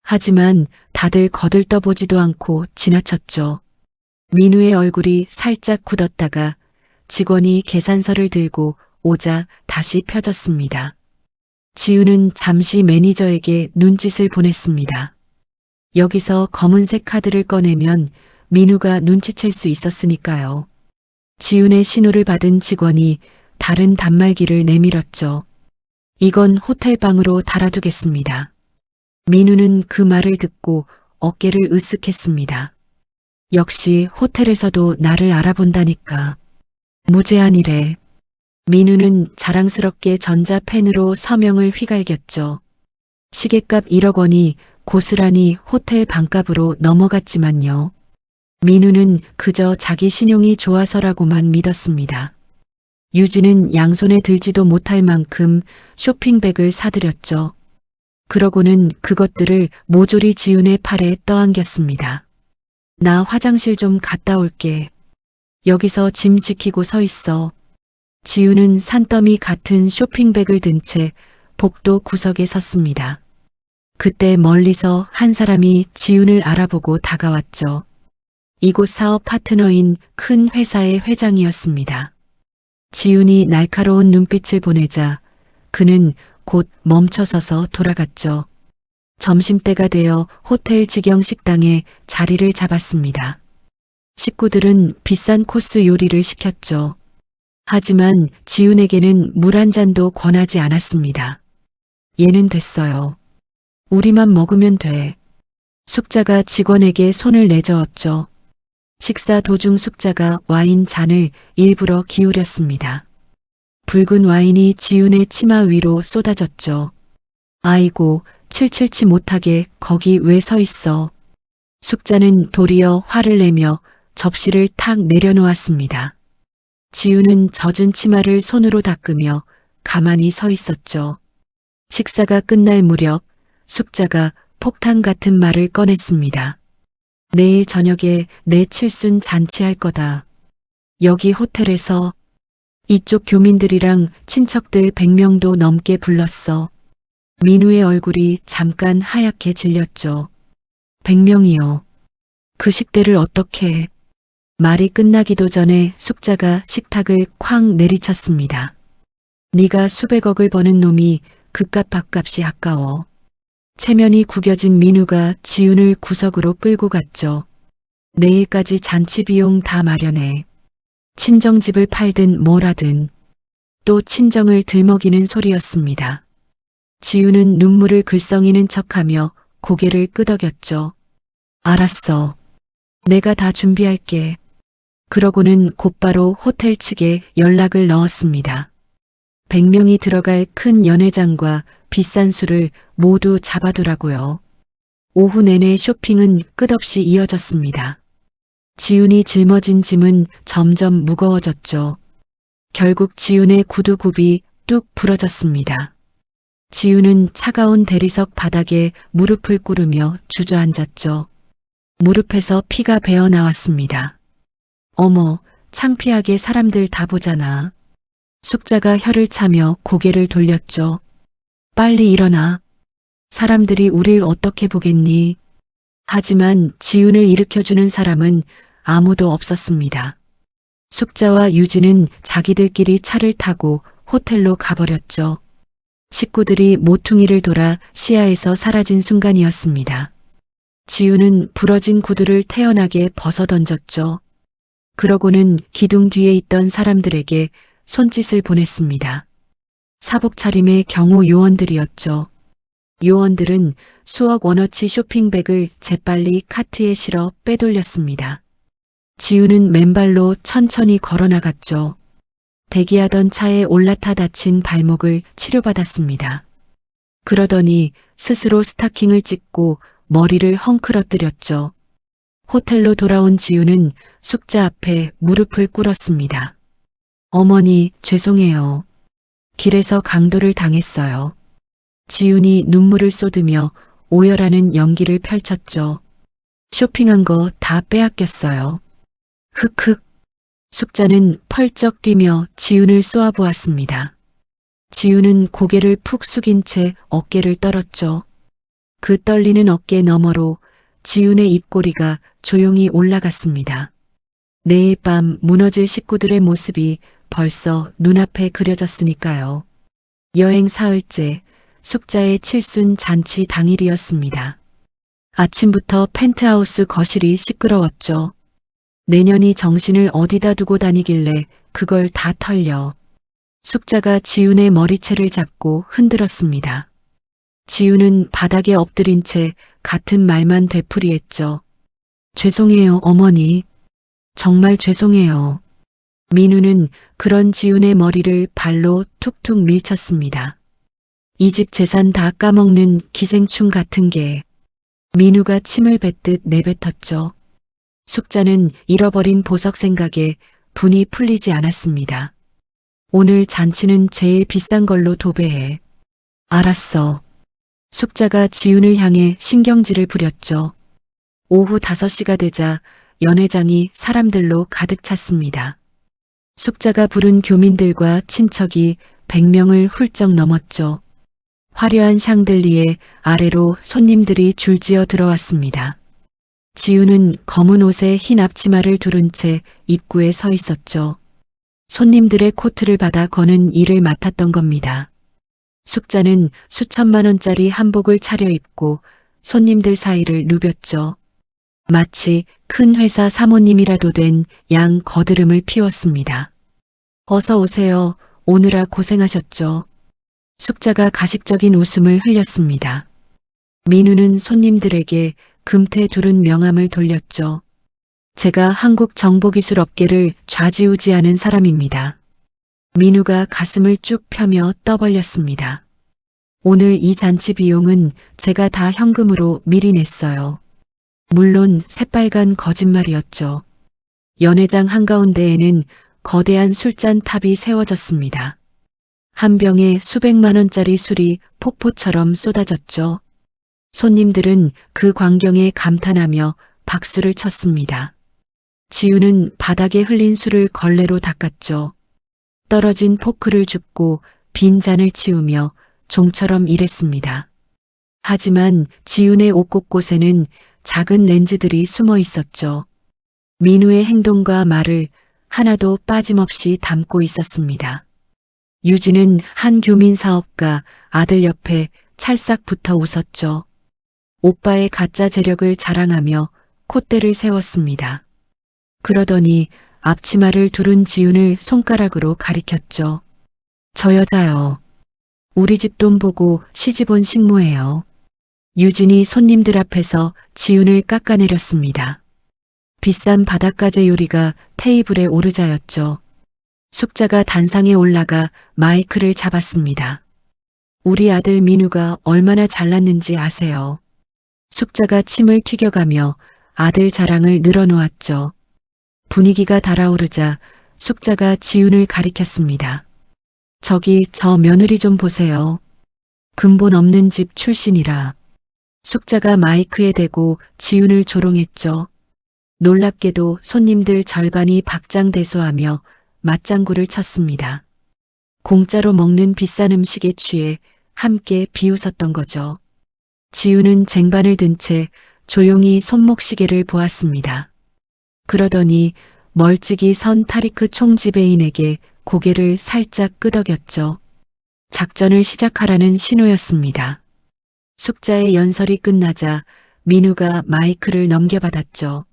A: 하지만 다들 거들떠보지도 않고 지나쳤죠. 민우의 얼굴이 살짝 굳었다가 직원이 계산서를 들고 오자 다시 펴졌습니다. 지우는 잠시 매니저에게 눈짓을 보냈습니다. 여기서 검은색 카드를 꺼내면 민우가 눈치챌 수 있었으니까요. 지훈의 신호를 받은 직원이 다른 단말기를 내밀었죠. 이건 호텔방으로 달아두겠습니다. 민우는 그 말을 듣고 어깨를 으쓱했습니다. 역시 호텔에서도 나를 알아본다니까. 무제한이래. 민우는 자랑스럽게 전자펜으로 서명을 휘갈겼죠. 시계값 1억 원이 고스란히 호텔 방값으로 넘어갔지만요. 민우는 그저 자기 신용이 좋아서라고만 믿었습니다. 유진은 양손에 들지도 못할 만큼 쇼핑백을 사들였죠. 그러고는 그것들을 모조리 지훈의 팔에 떠안겼습니다. 나 화장실 좀 갔다 올게. 여기서 짐 지키고 서 있어. 지훈은 산더미 같은 쇼핑백을 든 채 복도 구석에 섰습니다. 그때 멀리서 한 사람이 지훈을 알아보고 다가왔죠. 이곳 사업 파트너인 큰 회사의 회장이었습니다. 지훈이 날카로운 눈빛을 보내자 그는 곧 멈춰서서 돌아갔죠. 점심때가 되어 호텔 직영 식당에 자리를 잡았습니다. 식구들은 비싼 코스 요리를 시켰죠. 하지만 지훈에게는 물 한 잔도 권하지 않았습니다. 얘는 됐어요. 우리만 먹으면 돼. 숙자가 직원에게 손을 내저었죠. 식사 도중 숙자가 와인 잔을 일부러 기울였습니다. 붉은 와인이 지훈의 치마 위로 쏟아졌죠. 아이고, 칠칠치 못하게 거기 왜 서 있어. 숙자는 도리어 화를 내며 접시를 탁 내려놓았습니다. 지훈은 젖은 치마를 손으로 닦으며 가만히 서 있었죠. 식사가 끝날 무렵 숙자가 폭탄 같은 말을 꺼냈습니다. 내일 저녁에 내 칠순 잔치할 거다. 여기 호텔에서 이쪽 교민들이랑 친척들 100명도 넘게 불렀어. 민우의 얼굴이 잠깐 하얗게 질렸죠. 100명이요. 그 식대를 어떻게 해? 말이 끝나기도 전에 숙자가 식탁을 쾅 내리쳤습니다. 네가 수백억을 버는 놈이 그깟 밥값이 아까워. 체면이 구겨진 민우가 지훈을 구석으로 끌고 갔죠. 내일까지 잔치 비용 다 마련해. 친정집을 팔든 뭘 하든. 또 친정을 들먹이는 소리였습니다. 지우는 눈물을 글썽이는 척하며 고개를 끄덕였죠. 알았어. 내가 다 준비할게. 그러고는 곧바로 호텔 측에 연락을 넣었습니다. 100명이 들어갈 큰 연회장과 비싼 술을 모두 잡아두라고요. 오후 내내 쇼핑은 끝없이 이어졌습니다. 지훈이 짊어진 짐은 점점 무거워졌죠. 결국 지훈의 구두굽이 뚝 부러졌습니다. 지훈은 차가운 대리석 바닥에 무릎을 꿇으며 주저앉았죠. 무릎에서 피가 배어 나왔습니다. 어머, 창피하게 사람들 다 보잖아. 숙자가 혀를 차며 고개를 돌렸죠. 빨리 일어나. 사람들이 우릴 어떻게 보겠니? 하지만 지훈을 일으켜주는 사람은 아무도 없었습니다. 숙자와 유진은 자기들끼리 차를 타고 호텔로 가버렸죠. 식구들이 모퉁이를 돌아 시야에서 사라진 순간이었습니다. 지훈은 부러진 구두를 태연하게 벗어던졌죠. 그러고는 기둥 뒤에 있던 사람들에게 손짓을 보냈습니다. 사복 차림의 경호 요원들이었죠. 요원들은 수억 원어치 쇼핑백을 재빨리 카트에 실어 빼돌렸습니다. 지훈은 맨발로 천천히 걸어나갔죠. 대기하던 차에 올라타 다친 발목을 치료받았습니다. 그러더니 스스로 스타킹을 찢고 머리를 헝클어뜨렸죠. 호텔로 돌아온 지훈은 숙자 앞에 무릎을 꿇었습니다. 어머니, 죄송해요. 길에서 강도를 당했어요. 지훈이 눈물을 쏟으며 오열하는 연기를 펼쳤죠. 쇼핑한 거 다 빼앗겼어요. 흑흑. 숙자는 펄쩍 뛰며 지훈을 쏘아보았습니다. 지훈은 고개를 푹 숙인 채 어깨를 떨었죠. 그 떨리는 어깨 너머로 지훈의 입꼬리가 조용히 올라갔습니다. 내일 밤 무너질 식구들의 모습이 벌써 눈앞에 그려졌으니까요. 여행 사흘째, 숙자의 칠순 잔치 당일이었습니다. 아침부터 펜트하우스 거실이 시끄러웠죠. 내년이 정신을 어디다 두고 다니길래 그걸 다 털려. 숙자가 지훈의 머리채를 잡고 흔들었습니다. 지훈은 바닥에 엎드린 채 같은 말만 되풀이했죠. 죄송해요, 어머니. 정말 죄송해요. 민우는 그런 지훈의 머리를 발로 툭툭 밀쳤습니다. 이 집 재산 다 까먹는 기생충 같은 게. 민우가 침을 뱉듯 내뱉었죠. 숙자는 잃어버린 보석 생각에 분이 풀리지 않았습니다. 오늘 잔치는 제일 비싼 걸로 도배해. 알았어. 숙자가 지훈을 향해 신경질을 부렸죠. 오후 5시가 되자 연회장이 사람들로 가득 찼습니다. 숙자가 부른 교민들과 친척이 100명을 훌쩍 넘었죠. 화려한 샹들리에 아래로 손님들이 줄지어 들어왔습니다. 지훈은 검은 옷에 흰 앞치마를 두른 채 입구에 서 있었죠. 손님들의 코트를 받아 거는 일을 맡았던 겁니다. 숙자는 수천만 원짜리 한복을 차려입고 손님들 사이를 누볐죠. 마치 큰 회사 사모님이라도 된 양 거드름을 피웠습니다. 어서 오세요. 오느라 고생하셨죠. 숙자가 가식적인 웃음을 흘렸습니다. 민우는 손님들에게 금태 두른 명함을 돌렸죠. 제가 한국 정보기술 업계를 좌지우지하는 사람입니다. 민우가 가슴을 쭉 펴며 떠벌렸습니다. 오늘 이 잔치 비용은 제가 다 현금으로 미리 냈어요. 물론 새빨간 거짓말이었죠. 연회장 한가운데에는 거대한 술잔 탑이 세워졌습니다. 한 병에 수백만 원짜리 술이 폭포처럼 쏟아졌죠. 손님들은 그 광경에 감탄하며 박수를 쳤습니다. 지훈은 바닥에 흘린 술을 걸레로 닦았죠. 떨어진 포크를 줍고 빈 잔을 치우며 종처럼 일했습니다. 하지만 지훈의 옷 곳곳에는 작은 렌즈들이 숨어 있었죠. 민우의 행동과 말을 하나도 빠짐없이 담고 있었습니다. 유진은 한 교민 사업가 아들 옆에 찰싹 붙어 웃었죠. 오빠의 가짜 재력을 자랑하며 콧대를 세웠습니다. 그러더니 앞치마를 두른 지훈을 손가락으로 가리켰죠. 저 여자요. 우리 집 돈 보고 시집 온 식모예요. 유진이 손님들 앞에서 지훈을 깎아내렸습니다. 비싼 바닷가재 요리가 테이블에 오르자였죠. 숙자가 단상에 올라가 마이크를 잡았습니다. 우리 아들 민우가 얼마나 잘났는지 아세요? 숙자가 침을 튀겨가며 아들 자랑을 늘어놓았죠. 분위기가 달아오르자 숙자가 지훈을 가리켰습니다. 저기 저 며느리 좀 보세요. 근본 없는 집 출신이라. 숙자가 마이크에 대고 지훈을 조롱했죠. 놀랍게도 손님들 절반이 박장대소하며 맞장구를 쳤습니다. 공짜로 먹는 비싼 음식에 취해 함께 비웃었던 거죠. 지훈은 쟁반을 든 채 조용히 손목시계를 보았습니다. 그러더니 멀찍이 선 타리크 총지배인에게 고개를 살짝 끄덕였죠. 작전을 시작하라는 신호였습니다. 숙자의 연설이 끝나자 민우가 마이크를 넘겨받았죠.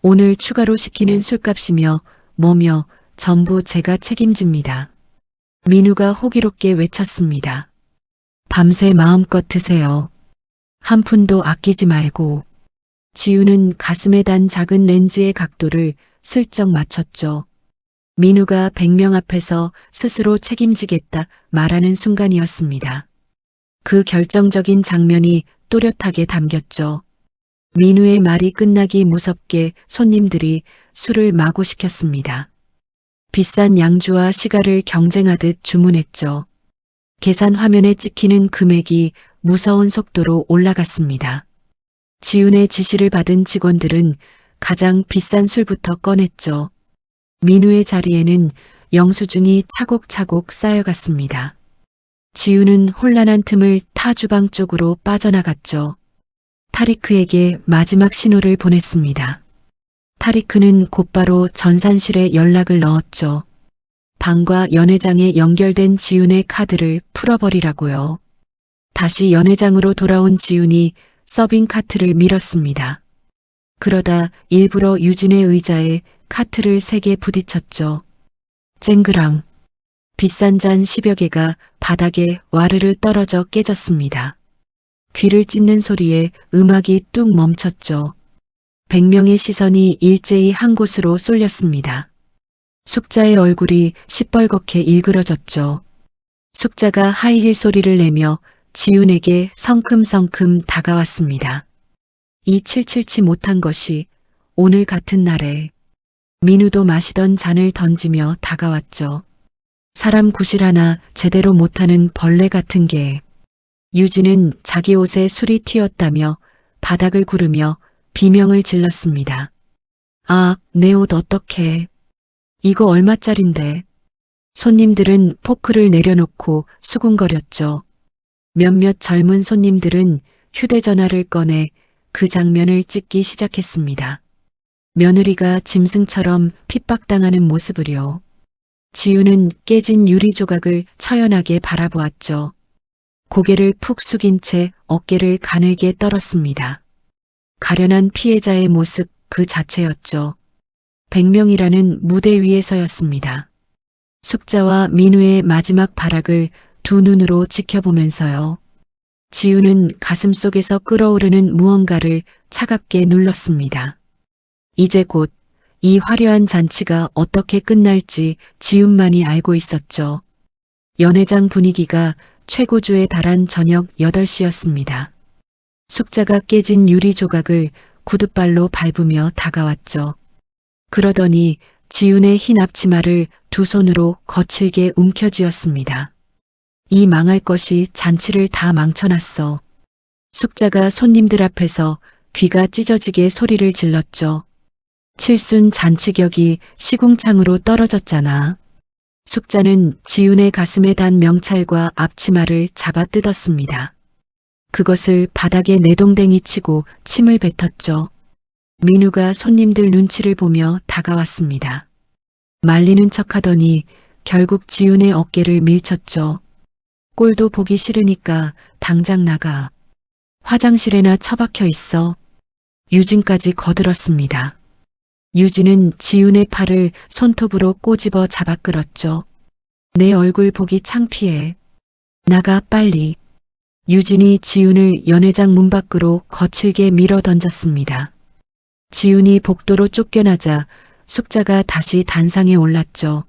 A: 오늘 추가로 시키는 술값이며 뭐며 전부 제가 책임집니다. 민우가 호기롭게 외쳤습니다. 밤새 마음껏 드세요. 한 푼도 아끼지 말고. 지훈은 가슴에 단 작은 렌즈의 각도를 슬쩍 맞췄죠. 민우가 100명 앞에서 스스로 책임지겠다 말하는 순간이었습니다. 그 결정적인 장면이 또렷하게 담겼죠. 민우의 말이 끝나기 무섭게 손님들이 술을 마구 시켰습니다. 비싼 양주와 시가를 경쟁하듯 주문했죠. 계산 화면에 찍히는 금액이 무서운 속도로 올라갔습니다. 지훈의 지시를 받은 직원들은 가장 비싼 술부터 꺼냈죠. 민우의 자리에는 영수증이 차곡차곡 쌓여갔습니다. 지훈은 혼란한 틈을 타 주방 쪽으로 빠져나갔죠. 타리크에게 마지막 신호를 보냈습니다. 타리크는 곧바로 전산실에 연락을 넣었죠. 방과 연회장에 연결된 지훈의 카드를 풀어버리라고요. 다시 연회장으로 돌아온 지훈이 서빙 카트를 밀었습니다. 그러다 일부러 유진의 의자에 카트를 3개 부딪혔죠. 쨍그랑. 비싼 잔 10여 개가 바닥에 와르르 떨어져 깨졌습니다. 귀를 찢는 소리에 음악이 뚝 멈췄죠. 100명의 시선이 일제히 한 곳으로 쏠렸습니다. 숙자의 얼굴이 시뻘겋게 일그러졌죠. 숙자가 하이힐 소리를 내며 지훈에게 성큼성큼 다가왔습니다. 이 칠칠치 못한 것이 오늘 같은 날에. 민우도 마시던 잔을 던지며 다가왔죠. 사람 구실 하나 제대로 못하는 벌레 같은 게. 유진은 자기 옷에 술이 튀었다며 바닥을 구르며 비명을 질렀습니다. 아, 내 옷 어떡해. 이거 얼마짜린데. 손님들은 포크를 내려놓고 수군거렸죠. 몇몇 젊은 손님들은 휴대전화를 꺼내 그 장면을 찍기 시작했습니다. 며느리가 짐승처럼 핍박당하는 모습을요. 지훈은 깨진 유리 조각을 처연하게 바라보았죠. 고개를 푹 숙인 채 어깨를 가늘게 떨었습니다. 가련한 피해자의 모습 그 자체였죠. 100명이라는 무대 위에서였습니다. 숙자와 민우의 마지막 발악을 두 눈으로 지켜보면서요. 지훈은 가슴속에서 끓어오르는 무언가를 차갑게 눌렀습니다. 이제 곧 이 화려한 잔치가 어떻게 끝날지 지훈만이 알고 있었죠. 연회장 분위기가 최고조에 달한 저녁 8시였습니다. 숙자가 깨진 유리 조각을 구둣발로 밟으며 다가왔죠. 그러더니 지훈의 흰 앞치마를 두 손으로 거칠게 움켜쥐었습니다. 이 망할 것이 잔치를 다 망쳐놨어. 숙자가 손님들 앞에서 귀가 찢어지게 소리를 질렀죠. 칠순 잔치격이 시궁창으로 떨어졌잖아. 숙자는 지훈의 가슴에 단 명찰과 앞치마를 잡아 뜯었습니다. 그것을 바닥에 내동댕이 치고 침을 뱉었죠. 민우가 손님들 눈치를 보며 다가왔습니다. 말리는 척하더니 결국 지훈의 어깨를 밀쳤죠. 꼴도 보기 싫으니까 당장 나가. 화장실에나 처박혀 있어. 유진까지 거들었습니다. 유진은 지훈의 팔을 손톱으로 꼬집어 잡아 끌었죠. 내 얼굴 보기 창피해. 나가 빨리. 유진이 지훈을 연회장 문 밖으로 거칠게 밀어 던졌습니다. 지훈이 복도로 쫓겨나자 숙자가 다시 단상에 올랐죠.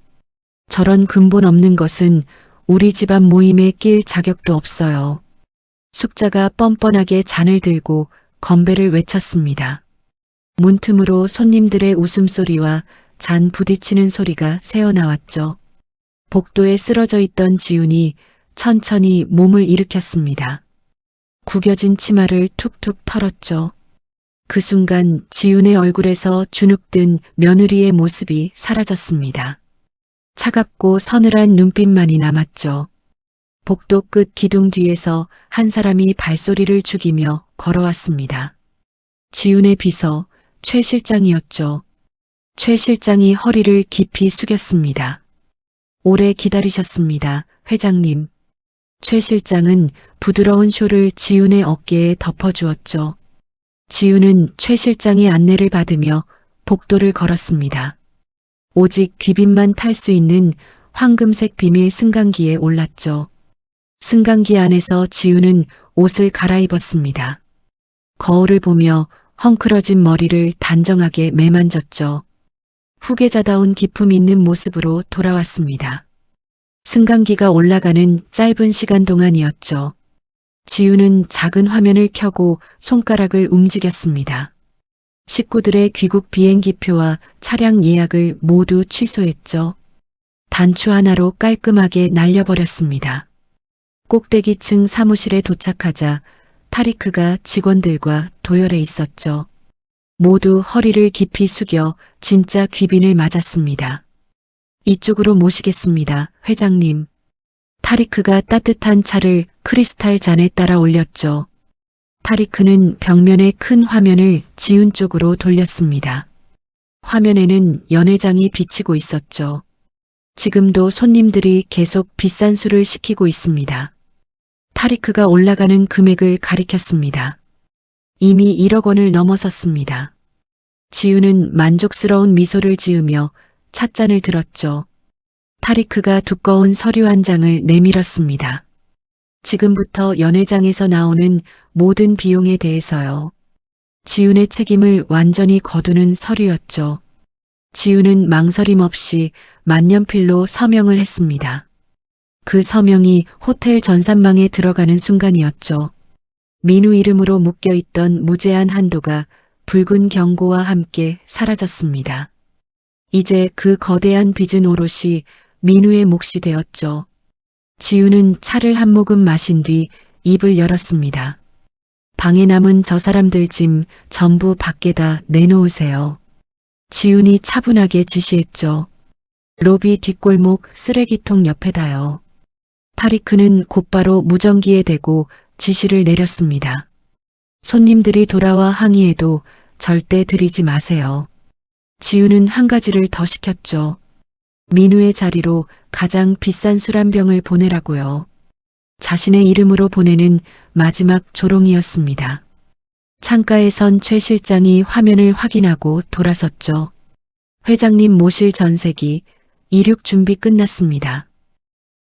A: 저런 근본 없는 것은 우리 집안 모임에 낄 자격도 없어요. 숙자가 뻔뻔하게 잔을 들고 건배를 외쳤습니다. 문틈으로 손님들의 웃음소리와 잔 부딪히는 소리가 새어나왔죠. 복도에 쓰러져 있던 지훈이 천천히 몸을 일으켰습니다. 구겨진 치마를 툭툭 털었죠. 그 순간 지훈의 얼굴에서 주눅든 며느리의 모습이 사라졌습니다. 차갑고 서늘한 눈빛만이 남았죠. 복도 끝 기둥 뒤에서 한 사람이 발소리를 죽이며 걸어왔습니다. 지훈의 비서 최 실장이었죠. 최 실장이 허리를 깊이 숙였습니다. 오래 기다리셨습니다, 회장님. 최 실장은 부드러운 쇼를 지훈의 어깨에 덮어주었죠. 지훈은 최 실장의 안내를 받으며 복도를 걸었습니다. 오직 귀빈만 탈 수 있는 황금색 비밀 승강기에 올랐죠. 승강기 안에서 지훈은 옷을 갈아입었습니다. 거울을 보며 헝클어진 머리를 단정하게 매만졌죠. 후계자다운 기품 있는 모습으로 돌아왔습니다. 승강기가 올라가는 짧은 시간 동안이었죠. 지훈은 작은 화면을 켜고 손가락을 움직였습니다. 식구들의 귀국 비행기표와 차량 예약을 모두 취소했죠. 단추 하나로 깔끔하게 날려버렸습니다. 꼭대기층 사무실에 도착하자 타리크가 직원들과 도열해 있었죠. 모두 허리를 깊이 숙여 진짜 귀빈을 맞았습니다. 이쪽으로 모시겠습니다, 회장님. 타리크가 따뜻한 차를 크리스탈 잔에 따라 올렸죠. 타리크는 벽면의 큰 화면을 지훈 쪽으로 돌렸습니다. 화면에는 연회장이 비치고 있었죠. 지금도 손님들이 계속 비싼 술을 시키고 있습니다. 타리크가 올라가는 금액을 가리켰습니다. 이미 1억 원을 넘어섰습니다. 지훈은 만족스러운 미소를 지으며 찻잔을 들었죠. 타리크가 두꺼운 서류 한 장을 내밀었습니다. 지금부터 연회장에서 나오는 모든 비용에 대해서요. 지훈의 책임을 완전히 거두는 서류였죠. 지훈은 망설임 없이 만년필로 서명을 했습니다. 그 서명이 호텔 전산망에 들어가는 순간이었죠. 민우 이름으로 묶여있던 무제한 한도가 붉은 경고와 함께 사라졌습니다. 이제 그 거대한 빚은 오롯이 민우의 몫이 되었죠. 지훈은 차를 한 모금 마신 뒤 입을 열었습니다. 방에 남은 저 사람들 짐 전부 밖에다 내놓으세요. 지훈이 차분하게 지시했죠. 로비 뒷골목 쓰레기통 옆에다요. 타리크는 곧바로 무전기에 대고 지시를 내렸습니다. 손님들이 돌아와 항의해도 절대 들이지 마세요. 지훈은 한 가지를 더 시켰죠. 민우의 자리로 가장 비싼 술 한 병을 보내라고요. 자신의 이름으로 보내는 마지막 조롱이었습니다. 창가에 선 최 실장이 화면을 확인하고 돌아섰죠. 회장님 모실 전세기 이륙 준비 끝났습니다.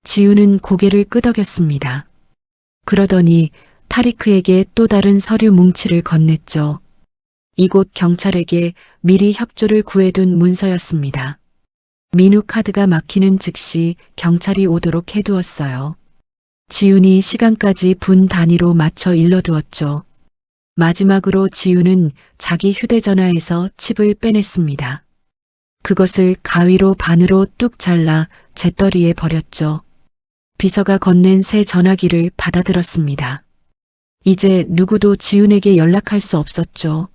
A: 지훈은 고개를 끄덕였습니다. 그러더니 타리크에게 또 다른 서류 뭉치를 건넸죠. 이곳 경찰에게 미리 협조를 구해둔 문서였습니다. 민우 카드가 막히는 즉시 경찰이 오도록 해두었어요. 지훈이 시간까지 분 단위로 맞춰 일러두었죠. 마지막으로 지훈은 자기 휴대전화에서 칩을 빼냈습니다. 그것을 가위로 반으로 뚝 잘라 재떨이에 버렸죠. 비서가 건넨 새 전화기를 받아들었습니다. 이제 누구도 지훈에게 연락할 수 없었죠.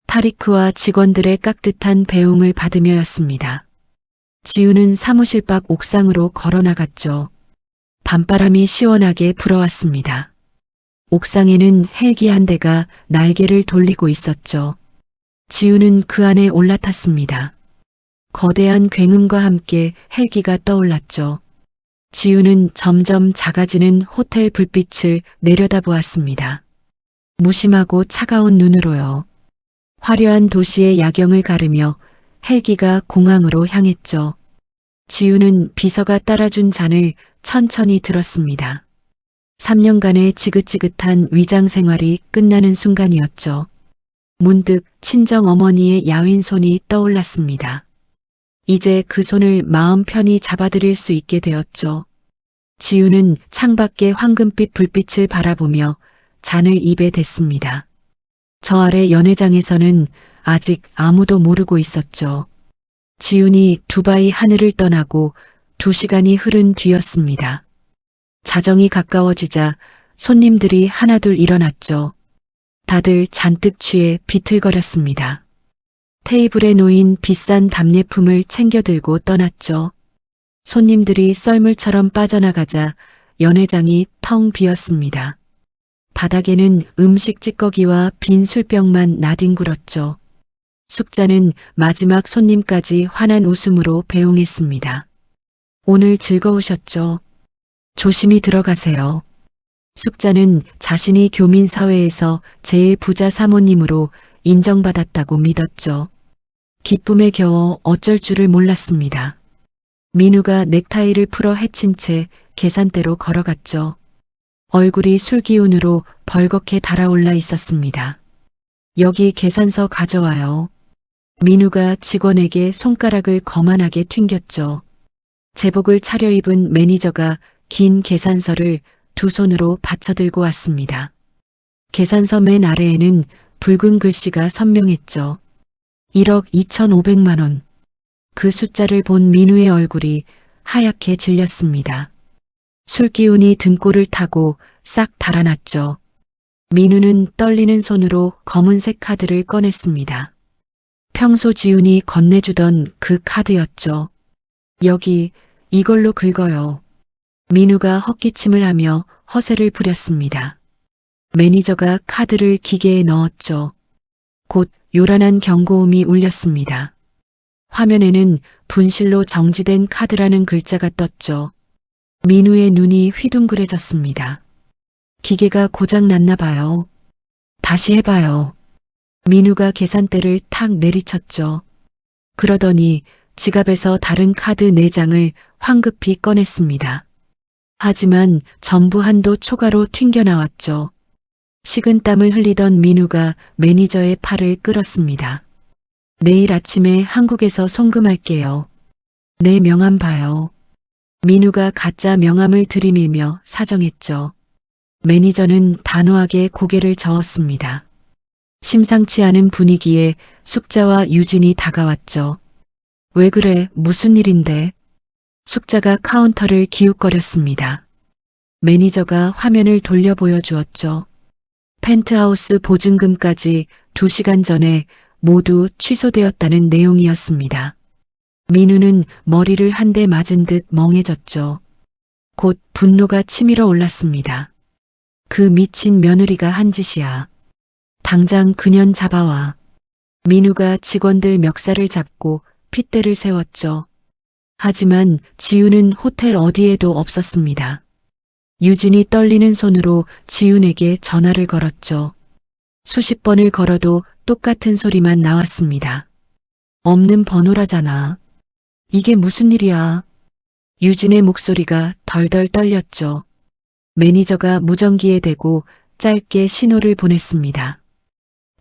A: 타리크와 직원들의 깍듯한 배웅을 받으며였습니다. 지훈은 사무실 밖 옥상으로 걸어나갔죠. 밤바람이 시원하게 불어왔습니다. 옥상에는 헬기 한 대가 날개를 돌리고 있었죠. 지훈은 그 안에 올라탔습니다. 거대한 굉음과 함께 헬기가 떠올랐죠. 지훈은 점점 작아지는 호텔 불빛을 내려다보았습니다. 무심하고 차가운 눈으로요. 화려한 도시의 야경을 가르며 헬기가 공항으로 향했죠. 지훈은 비서가 따라준 잔을 천천히 들었습니다. 3년간의 지긋지긋한 위장 생활이 끝나는 순간이었죠. 문득 친정 어머니의 야윈 손이 떠올랐습니다. 이제 그 손을 마음 편히 잡아드릴 수 있게 되었죠. 지우는 창밖의 황금빛 불빛을 바라보며 잔을 입에 댔습니다. 저 아래 연회장에서는 아직 아무도 모르고 있었죠. 지훈이 두바이 하늘을 떠나고 2시간이 흐른 뒤였습니다. 자정이 가까워지자 손님들이 하나둘 일어났죠. 다들 잔뜩 취해 비틀거렸습니다. 테이블에 놓인 비싼 답례품을 챙겨 들고 떠났죠. 손님들이 썰물처럼 빠져나가자 연회장이 텅 비었습니다. 바닥에는 음식 찌꺼기와 빈 술병만 나뒹굴었죠. 숙자는 마지막 손님까지 환한 웃음으로 배웅했습니다. 오늘 즐거우셨죠? 조심히 들어가세요. 숙자는 자신이 교민사회에서 제일 부자 사모님으로 인정받았다고 믿었죠. 기쁨에 겨워 어쩔 줄을 몰랐습니다. 민우가 넥타이를 풀어 헤친 채 계산대로 걸어갔죠. 얼굴이 술기운으로 벌겋게 달아올라 있었습니다. 여기 계산서 가져와요. 민우가 직원에게 손가락을 거만하게 튕겼죠. 제복을 차려입은 매니저가 긴 계산서를 2손으로 받쳐들고 왔습니다. 계산서 맨 아래에는 붉은 글씨가 선명했죠. 1억 2,500만 원. 그 숫자를 본 민우의 얼굴이 하얗게 질렸습니다. 술기운이 등골을 타고 싹 달아났죠. 민우는 떨리는 손으로 검은색 카드를 꺼냈습니다. 평소 지훈이 건네주던 그 카드였죠. 여기 이걸로 긁어요. 민우가 헛기침을 하며 허세를 부렸습니다. 매니저가 카드를 기계에 넣었죠. 곧 요란한 경고음이 울렸습니다. 화면에는 분실로 정지된 카드라는 글자가 떴죠. 민우의 눈이 휘둥그레졌습니다. 기계가 고장났나 봐요. 다시 해봐요. 민우가 계산대를 탁 내리쳤죠. 그러더니 지갑에서 다른 카드 4장을 황급히 꺼냈습니다. 하지만 전부 한도 초과로 튕겨나왔죠. 식은땀을 흘리던 민우가 매니저의 팔을 끌었습니다. 내일 아침에 한국에서 송금할게요. 내 명함 봐요. 민우가 가짜 명함을 들이밀며 사정했죠. 매니저는 단호하게 고개를 저었습니다. 심상치 않은 분위기에 숙자와 유진이 다가왔죠. 왜 그래? 무슨 일인데? 숙자가 카운터를 기웃거렸습니다. 매니저가 화면을 돌려 보여주었죠. 펜트하우스 보증금까지 2시간 전에 모두 취소되었다는 내용이었습니다. 민우는 머리를 한 대 맞은 듯 멍해졌죠. 곧 분노가 치밀어 올랐습니다. 그 미친 며느리가 한 짓이야. 당장 그년 잡아와. 민우가 직원들 멱살을 잡고 핏대를 세웠죠. 하지만 지훈은 호텔 어디에도 없었습니다. 유진이 떨리는 손으로 지훈에게 전화를 걸었죠. 수십 번을 걸어도 똑같은 소리만 나왔습니다. 없는 번호라잖아. 이게 무슨 일이야? 유진의 목소리가 덜덜 떨렸죠. 매니저가 무전기에 대고 짧게 신호를 보냈습니다.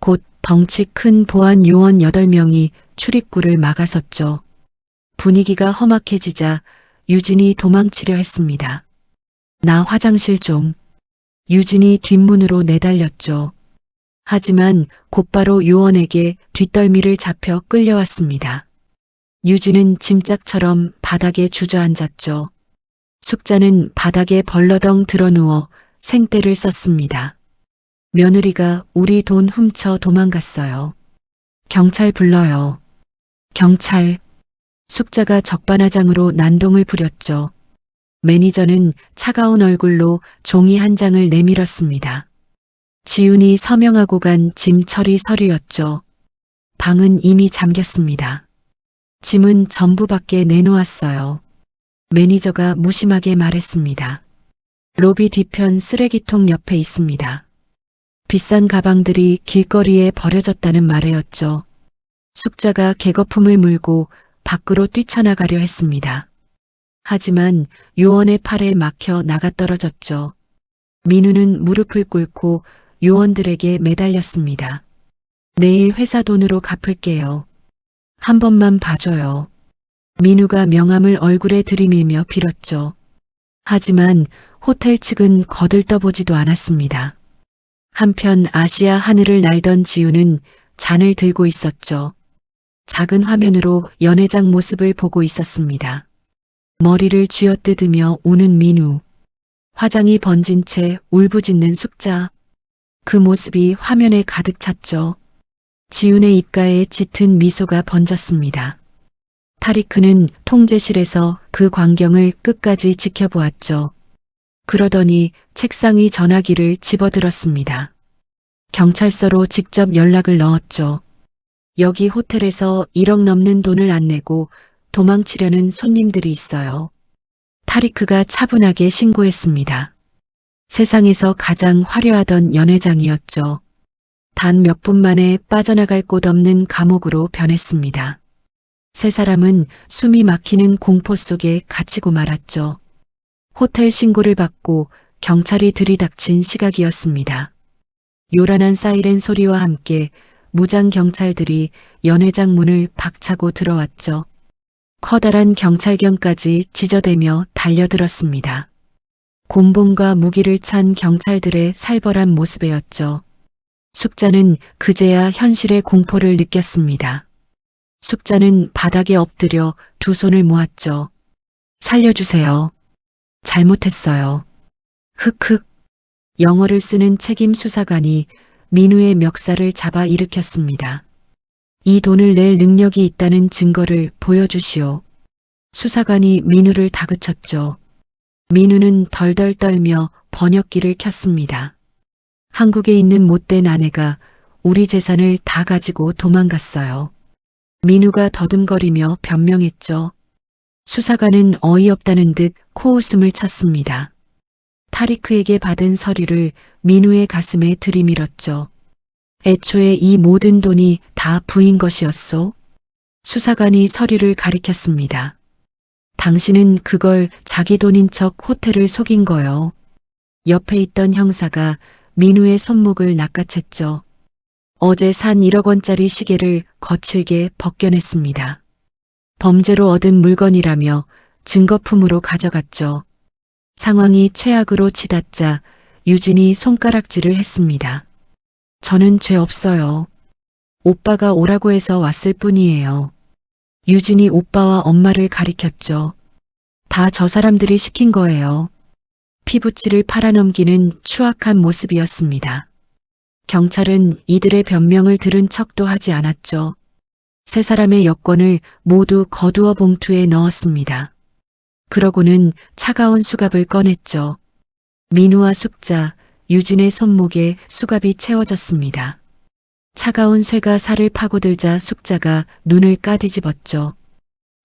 A: 곧 덩치 큰 보안 요원 8명이 출입구를 막아섰죠. 분위기가 험악해지자 유진이 도망치려 했습니다. 나 화장실 좀. 유진이 뒷문으로 내달렸죠. 하지만 곧바로 요원에게 뒷덜미를 잡혀 끌려왔습니다. 유진은 짐짝처럼 바닥에 주저앉았죠. 숙자는 바닥에 벌러덩 드러누워 생떼를 썼습니다. 며느리가 우리 돈 훔쳐 도망갔어요. 경찰 불러요. 경찰. 숙자가 적반하장으로 난동을 부렸죠. 매니저는 차가운 얼굴로 종이 한 장을 내밀었습니다. 지훈이 서명하고 간 짐 처리 서류였죠. 방은 이미 잠겼습니다. 짐은 전부 밖에 내놓았어요. 매니저가 무심하게 말했습니다. 로비 뒤편 쓰레기통 옆에 있습니다. 비싼 가방들이 길거리에 버려졌다는 말이었죠. 숙자가 개거품을 물고 밖으로 뛰쳐나가려 했습니다. 하지만 요원의 팔에 막혀 나가떨어졌죠. 민우는 무릎을 꿇고 요원들에게 매달렸습니다. 내일 회사 돈으로 갚을게요. 한 번만 봐줘요. 민우가 명함을 얼굴에 들이밀며 빌었죠. 하지만 호텔 측은 거들떠보지도 않았습니다. 한편 아시아 하늘을 날던 지우는 잔을 들고 있었죠. 작은 화면으로 연회장 모습을 보고 있었습니다. 머리를 쥐어뜯으며 우는 민우. 화장이 번진 채 울부짖는 숙자. 그 모습이 화면에 가득 찼죠. 지훈의 입가에 짙은 미소가 번졌습니다. 타리크는 통제실에서 그 광경을 끝까지 지켜보았죠. 그러더니 책상 위 전화기를 집어들었습니다. 경찰서로 직접 연락을 넣었죠. 여기 호텔에서 1억 넘는 돈을 안 내고 도망치려는 손님들이 있어요. 타리크가 차분하게 신고했습니다. 세상에서 가장 화려하던 연회장이었죠. 단 몇 분 만에 빠져나갈 곳 없는 감옥으로 변했습니다. 세 사람은 숨이 막히는 공포 속에 갇히고 말았죠. 호텔 신고를 받고 경찰이 들이닥친 시각이었습니다. 요란한 사이렌 소리와 함께 무장 경찰들이 연회장 문을 박차고 들어왔죠. 커다란 경찰견까지 지저대며 달려들었습니다. 곤봉과 무기를 찬 경찰들의 살벌한 모습이었죠. 숙자는 그제야 현실의 공포를 느꼈습니다. 숙자는 바닥에 엎드려 두 손을 모았죠. 살려주세요. 잘못했어요. 흑흑. 영어를 쓰는 책임 수사관이 민우의 멱살을 잡아 일으켰습니다. 이 돈을 낼 능력이 있다는 증거를 보여주시오. 수사관이 민우를 다그쳤죠. 민우는 덜덜 떨며 번역기를 켰습니다. 한국에 있는 못된 아내가 우리 재산을 다 가지고 도망갔어요. 민우가 더듬거리며 변명했죠. 수사관은 어이없다는 듯 코웃음을 쳤습니다. 타리크에게 받은 서류를 민우의 가슴에 들이밀었죠. 애초에 이 모든 돈이 다 부인 것이었소. 수사관이 서류를 가리켰습니다. 당신은 그걸 자기 돈인 척 호텔을 속인 거요. 옆에 있던 형사가 민우의 손목을 낚아챘죠. 어제 산 1억 원짜리 시계를 거칠게 벗겨냈습니다. 범죄로 얻은 물건이라며 증거품으로 가져갔죠. 상황이 최악으로 치닫자 유진이 손가락질을 했습니다. 저는 죄 없어요. 오빠가 오라고 해서 왔을 뿐이에요. 유진이 오빠와 엄마를 가리켰죠. 다 저 사람들이 시킨 거예요. 피부치를 팔아넘기는 추악한 모습이었습니다. 경찰은 이들의 변명을 들은 척도 하지 않았죠. 세 사람의 여권을 모두 거두어 봉투에 넣었습니다. 그러고는 차가운 수갑을 꺼냈죠. 민우와 숙자, 유진의 손목에 수갑이 채워졌습니다. 차가운 쇠가 살을 파고들자 숙자가 눈을 까디집었죠.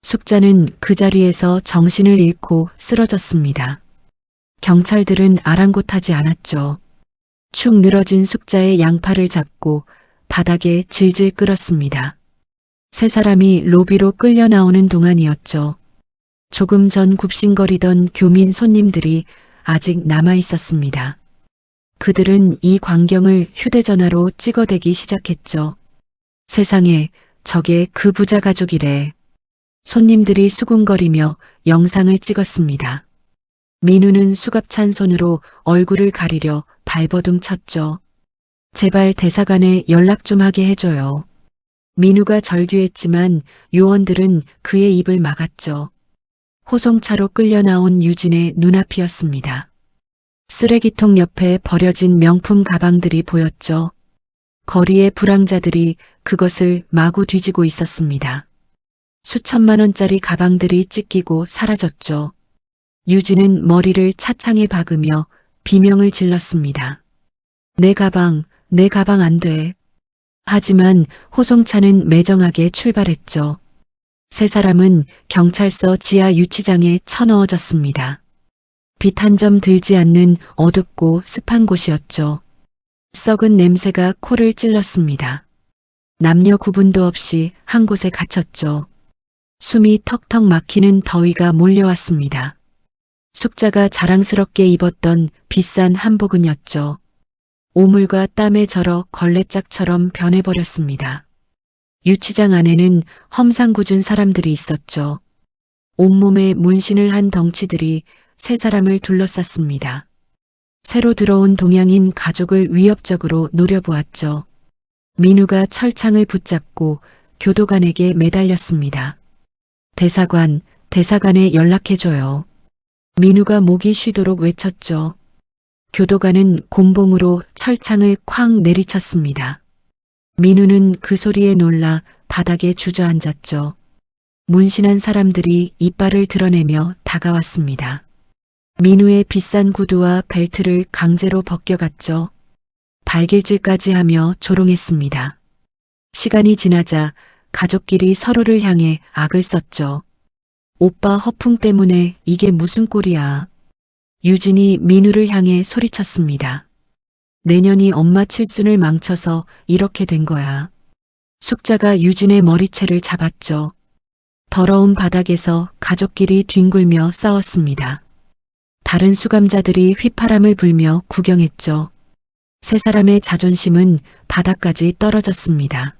A: 숙자는 그 자리에서 정신을 잃고 쓰러졌습니다. 경찰들은 아랑곳하지 않았죠. 축 늘어진 숙자의 양팔을 잡고 바닥에 질질 끌었습니다. 세 사람이 로비로 끌려 나오는 동안이었죠. 조금 전 굽신거리던 교민 손님들이 아직 남아 있었습니다. 그들은 이 광경을 휴대전화로 찍어대기 시작했죠. 세상에, 저게 그 부자 가족이래. 손님들이 수군거리며 영상을 찍었습니다. 민우는 수갑찬 손으로 얼굴을 가리려 발버둥 쳤죠. 제발 대사관에 연락 좀 하게 해줘요. 민우가 절규했지만 요원들은 그의 입을 막았죠. 호송차로 끌려 나온 유진의 눈앞이었습니다. 쓰레기통 옆에 버려진 명품 가방들이 보였죠. 거리의 불황자들이 그것을 마구 뒤지고 있었습니다. 수천만 원짜리 가방들이 찢기고 사라졌죠. 유진은 머리를 차창에 박으며 비명을 질렀습니다. 내 가방 안 돼. 하지만 호송차는 매정하게 출발했죠. 세 사람은 경찰서 지하 유치장에 쳐넣어졌습니다. 빛 한 점 들지 않는 어둡고 습한 곳이었죠. 썩은 냄새가 코를 찔렀습니다. 남녀 구분도 없이 한 곳에 갇혔죠. 숨이 턱턱 막히는 더위가 몰려왔습니다. 숙자가 자랑스럽게 입었던 비싼 한복은였죠. 오물과 땀에 절어 걸레짝처럼 변해버렸습니다. 유치장 안에는 험상궂은 사람들이 있었죠. 온몸에 문신을 한 덩치들이 세 사람을 둘러쌌습니다. 새로 들어온 동양인 가족을 위협적으로 노려보았죠. 민우가 철창을 붙잡고 교도관에게 매달렸습니다. 대사관에 연락해줘요. 민우가 목이 쉬도록 외쳤죠. 교도관은 곤봉으로 철창을 쾅 내리쳤습니다. 민우는 그 소리에 놀라 바닥에 주저앉았죠. 문신한 사람들이 이빨을 드러내며 다가왔습니다. 민우의 비싼 구두와 벨트를 강제로 벗겨갔죠. 발길질까지 하며 조롱했습니다. 시간이 지나자 가족끼리 서로를 향해 악을 썼죠. 오빠 허풍 때문에 이게 무슨 꼴이야. 유진이 민우를 향해 소리쳤습니다. 내년이 엄마 칠순을 망쳐서 이렇게 된 거야. 숙자가 유진의 머리채를 잡았죠. 더러운 바닥에서 가족끼리 뒹굴며 싸웠습니다. 다른 수감자들이 휘파람을 불며 구경했죠. 세 사람의 자존심은 바닥까지 떨어졌습니다.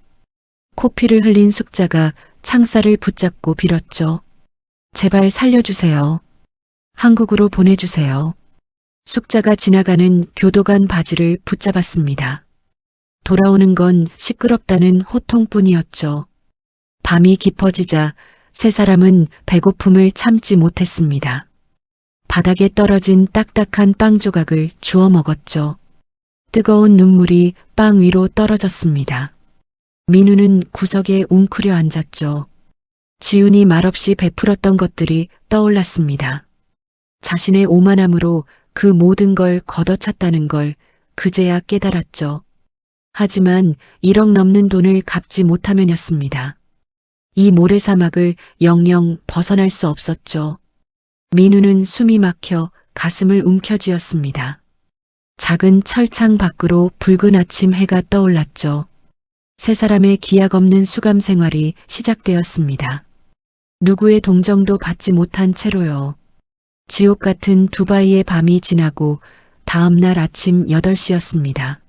A: 코피를 흘린 숙자가 창살을 붙잡고 빌었죠. 제발 살려주세요. 한국으로 보내주세요. 숙자가 지나가는 교도관 바지를 붙잡았습니다. 돌아오는 건 시끄럽다는 호통뿐이었죠. 밤이 깊어지자 세 사람은 배고픔을 참지 못했습니다. 바닥에 떨어진 딱딱한 빵 조각을 주워 먹었죠. 뜨거운 눈물이 빵 위로 떨어졌습니다. 민우는 구석에 웅크려 앉았죠. 지훈이 말없이 베풀었던 것들이 떠올랐습니다. 자신의 오만함으로 그 모든 걸 걷어찼다는 걸 그제야 깨달았죠. 하지만 1억 넘는 돈을 갚지 못하면이었습니다. 이 모래사막을 영영 벗어날 수 없었죠. 민우는 숨이 막혀 가슴을 움켜쥐었습니다. 작은 철창 밖으로 붉은 아침 해가 떠올랐죠. 세 사람의 기약 없는 수감 생활이 시작되었습니다. 누구의 동정도 받지 못한 채로요. 지옥 같은 두바이의 밤이 지나고 다음 날 아침 8시였습니다.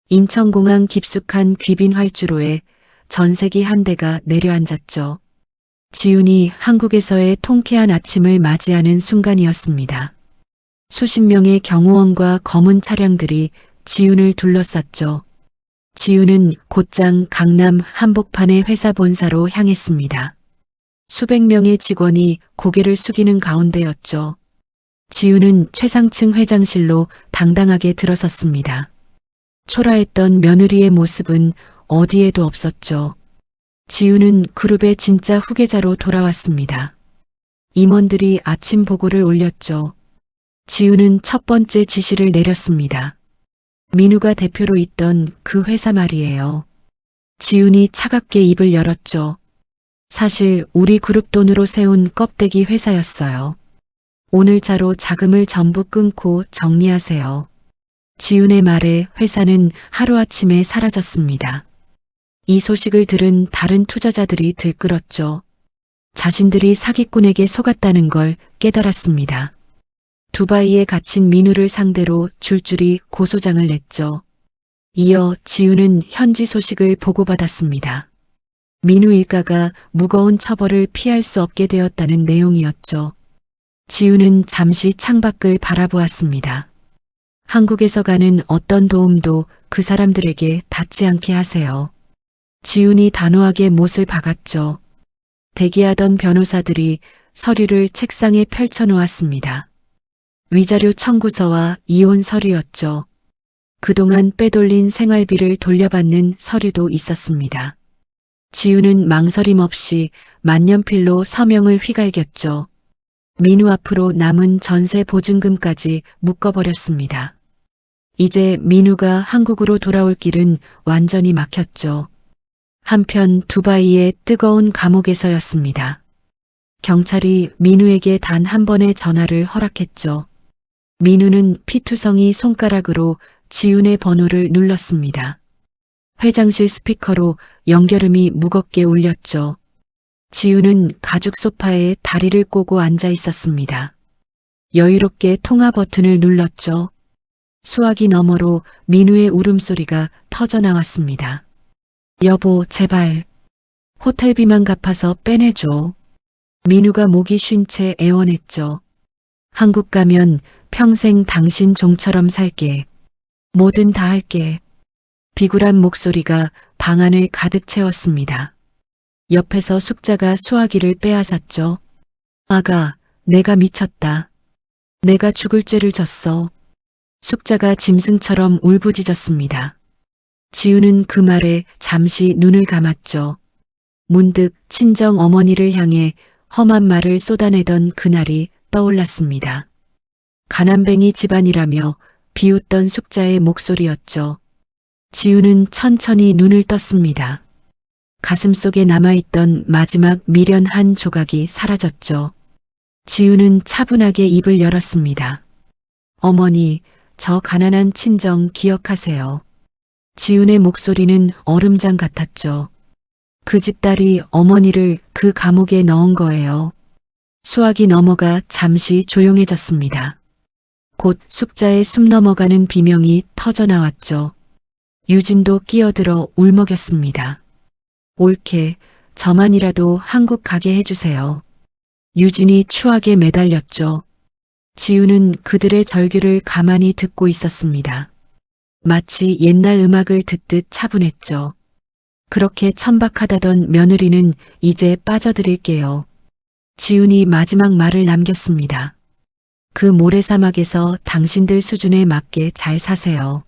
A: 인천공항 깊숙한 귀빈 활주로에 전세기 한 대가 내려앉았죠. 지훈이 한국에서의 통쾌한 아침을 맞이하는 순간이었습니다. 수십 명의 경호원과 검은 차량들이 지훈을 둘러쌌죠. 지훈은 곧장 강남 한복판의 회사 본사로 향했습니다. 수백 명의 직원이 고개를 숙이는 가운데였죠. 지훈은 최상층 회장실로 당당하게 들어섰습니다. 초라했던 며느리의 모습은 어디에도 없었죠. 지훈은 그룹의 진짜 후계자로 돌아왔습니다. 임원들이 아침 보고를 올렸죠. 지훈은 첫 번째 지시를 내렸습니다. 민우가 대표로 있던 그 회사 말이에요. 지훈이 차갑게 입을 열었죠. 사실 우리 그룹 돈으로 세운 껍데기 회사였어요. 오늘자로 자금을 전부 끊고 정리하세요. 지훈의 말에 회사는 하루아침에 사라졌습니다. 이 소식을 들은 다른 투자자들이 들끓었죠. 자신들이 사기꾼에게 속았다는 걸 깨달았습니다. 두바이에 갇힌 민우를 상대로 줄줄이 고소장을 냈죠. 이어 지훈은 현지 소식을 보고받았습니다. 민우 일가가 무거운 처벌을 피할 수 없게 되었다는 내용이었죠. 지훈은 잠시 창밖을 바라보았습니다. 한국에서 가는 어떤 도움도 그 사람들에게 닿지 않게 하세요. 지훈이 단호하게 못을 박았죠. 대기하던 변호사들이 서류를 책상에 펼쳐놓았습니다. 위자료 청구서와 이혼 서류였죠. 그동안 빼돌린 생활비를 돌려받는 서류도 있었습니다. 지훈은 망설임 없이 만년필로 서명을 휘갈겼죠. 민우 앞으로 남은 전세 보증금까지 묶어버렸습니다. 이제 민우가 한국으로 돌아올 길은 완전히 막혔죠. 한편 두바이의 뜨거운 감옥에서였습니다. 경찰이 민우에게 단 한 번의 전화를 허락했죠. 민우는 피투성이 손가락으로 지훈의 번호를 눌렀습니다. 회장실 스피커로 연결음이 무겁게 울렸죠. 지훈은 가죽 소파에 다리를 꼬고 앉아 있었습니다. 여유롭게 통화 버튼을 눌렀죠. 수화기 너머로 민우의 울음소리가 터져 나왔습니다. 여보, 제발. 호텔비만 갚아서 빼내줘. 민우가 목이 쉰 채 애원했죠. 한국 가면 평생 당신 종처럼 살게. 뭐든 다 할게. 비굴한 목소리가 방 안을 가득 채웠습니다. 옆에서 숙자가 수화기를 빼앗았죠. 아가, 내가 미쳤다. 내가 죽을 죄를 졌어. 숙자가 짐승처럼 울부짖었습니다. 지우는 그 말에 잠시 눈을 감았죠. 문득 친정 어머니를 향해 험한 말을 쏟아내던 그날이 떠올랐습니다. 가난뱅이 집안이라며 비웃던 숙자의 목소리였죠. 지우는 천천히 눈을 떴습니다. 가슴속에 남아있던 마지막 미련 한 조각이 사라졌죠. 지우는 차분하게 입을 열었습니다. 어머니, 저 가난한 친정 기억하세요. 지훈의 목소리는 얼음장 같았죠. 그 집 딸이 어머니를 그 감옥에 넣은 거예요. 수화기 너머가 잠시 조용해졌습니다. 곧 숙자의 숨 넘어가는 비명이 터져 나왔죠. 유진도 끼어들어 울먹였습니다. 옳게 저만이라도 한국 가게 해주세요. 유진이 추하게 매달렸죠. 지우는 그들의 절규를 가만히 듣고 있었습니다. 마치 옛날 음악을 듣듯 차분했죠. 그렇게 천박하다던 며느리는 이제 빠져드릴게요. 지훈이 마지막 말을 남겼습니다. 그 모래사막에서 당신들 수준에 맞게 잘 사세요.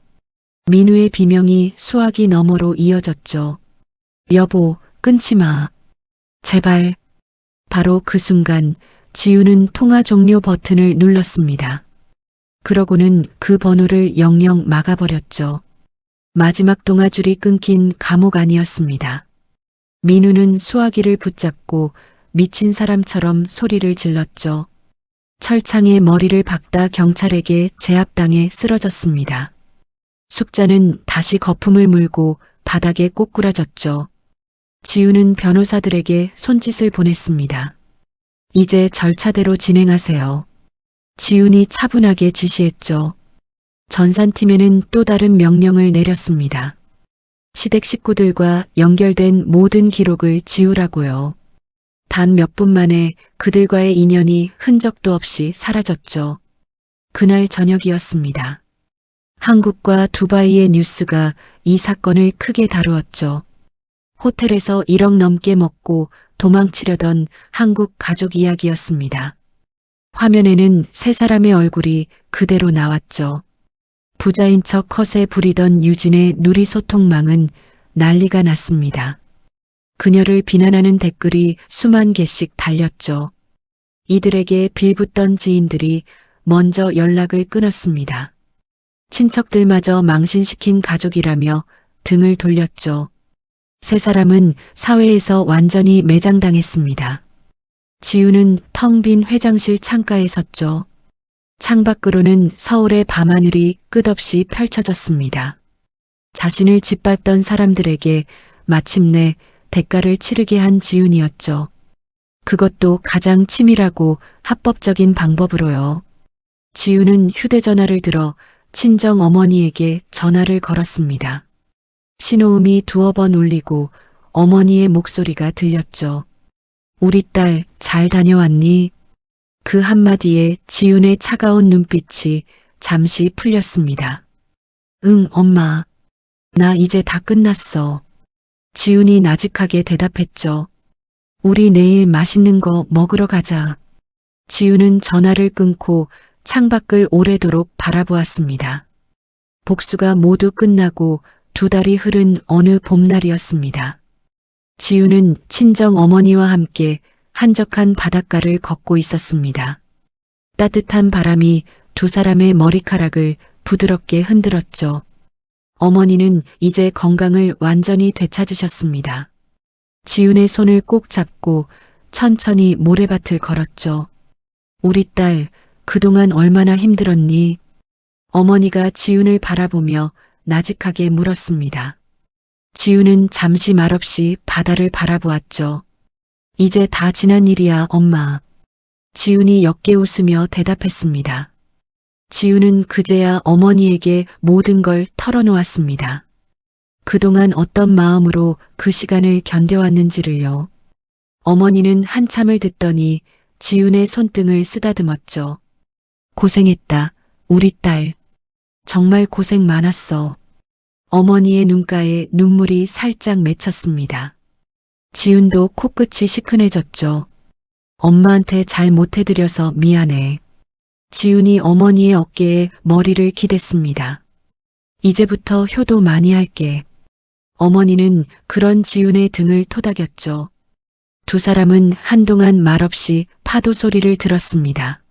A: 민우의 비명이 수화기 너머로 이어졌죠. 여보, 끊지 마. 제발. 바로 그 순간 지우는 통화 종료 버튼을 눌렀습니다. 그러고는 그 번호를 영영 막아버렸죠. 마지막 동아줄이 끊긴 감옥 안이었습니다. 민우는 수화기를 붙잡고 미친 사람처럼 소리를 질렀죠. 철창에 머리를 박다 경찰에게 제압당해 쓰러졌습니다. 숙자는 다시 거품을 물고 바닥에 꼬꾸라졌죠. 지우는 변호사들에게 손짓을 보냈습니다. 이제 절차대로 진행하세요. 지훈이 차분하게 지시했죠. 전산팀에는 또 다른 명령을 내렸습니다. 시댁 식구들과 연결된 모든 기록을 지우라고요. 단 몇 분 만에 그들과의 인연이 흔적도 없이 사라졌죠. 그날 저녁이었습니다. 한국과 두바이의 뉴스가 이 사건을 크게 다루었죠. 호텔에서 1억 넘게 먹고 도망치려던 한국 가족 이야기였습니다. 화면에는 세 사람의 얼굴이 그대로 나왔죠. 부자인 척 컷에 부리던 유진의 누리 소통망은 난리가 났습니다. 그녀를 비난하는 댓글이 수만 개씩 달렸죠. 이들에게 빌붙던 지인들이 먼저 연락을 끊었습니다. 친척들마저 망신시킨 가족이라며 등을 돌렸죠. 세 사람은 사회에서 완전히 매장당했습니다. 지우는 텅 빈 회장실 창가에 섰죠. 창밖으로는 서울의 밤하늘이 끝없이 펼쳐졌습니다. 자신을 짓밟던 사람들에게 마침내 대가를 치르게 한 지훈이었죠. 그것도 가장 치밀하고 합법적인 방법으로요. 지훈은 휴대전화를 들어 친정 어머니에게 전화를 걸었습니다. 신호음이 두어 번 울리고 어머니의 목소리가 들렸죠. 우리 딸 잘 다녀왔니? 그 한마디에 지훈의 차가운 눈빛이 잠시 풀렸습니다. 응, 엄마. 나 이제 다 끝났어. 지훈이 나직하게 대답했죠. 우리 내일 맛있는 거 먹으러 가자. 지훈은 전화를 끊고 창밖을 오래도록 바라보았습니다. 복수가 모두 끝나고 두 달이 흐른 어느 봄날이었습니다. 지훈은 친정 어머니와 함께 한적한 바닷가를 걷고 있었습니다. 따뜻한 바람이 두 사람의 머리카락을 부드럽게 흔들었죠. 어머니는 이제 건강을 완전히 되찾으셨습니다. 지훈의 손을 꼭 잡고 천천히 모래밭을 걸었죠. 우리 딸, 그동안 얼마나 힘들었니? 어머니가 지훈을 바라보며 나직하게 물었습니다. 지훈은 잠시 말없이 바다를 바라보았죠. 이제 다 지난 일이야, 엄마. 지훈이 옅게 웃으며 대답했습니다. 지훈은 그제야 어머니에게 모든 걸 털어놓았습니다. 그동안 어떤 마음으로 그 시간을 견뎌왔는지를요. 어머니는 한참을 듣더니 지훈의 손등을 쓰다듬었죠. 고생했다, 우리 딸. 정말 고생 많았어. 어머니의 눈가에 눈물이 살짝 맺혔습니다. 지훈도 코끝이 시큰해졌죠. 엄마한테 잘 못해드려서 미안해. 지훈이 어머니의 어깨에 머리를 기댔습니다. 이제부터 효도 많이 할게. 어머니는 그런 지훈의 등을 토닥였죠. 두 사람은 한동안 말없이 파도 소리를 들었습니다.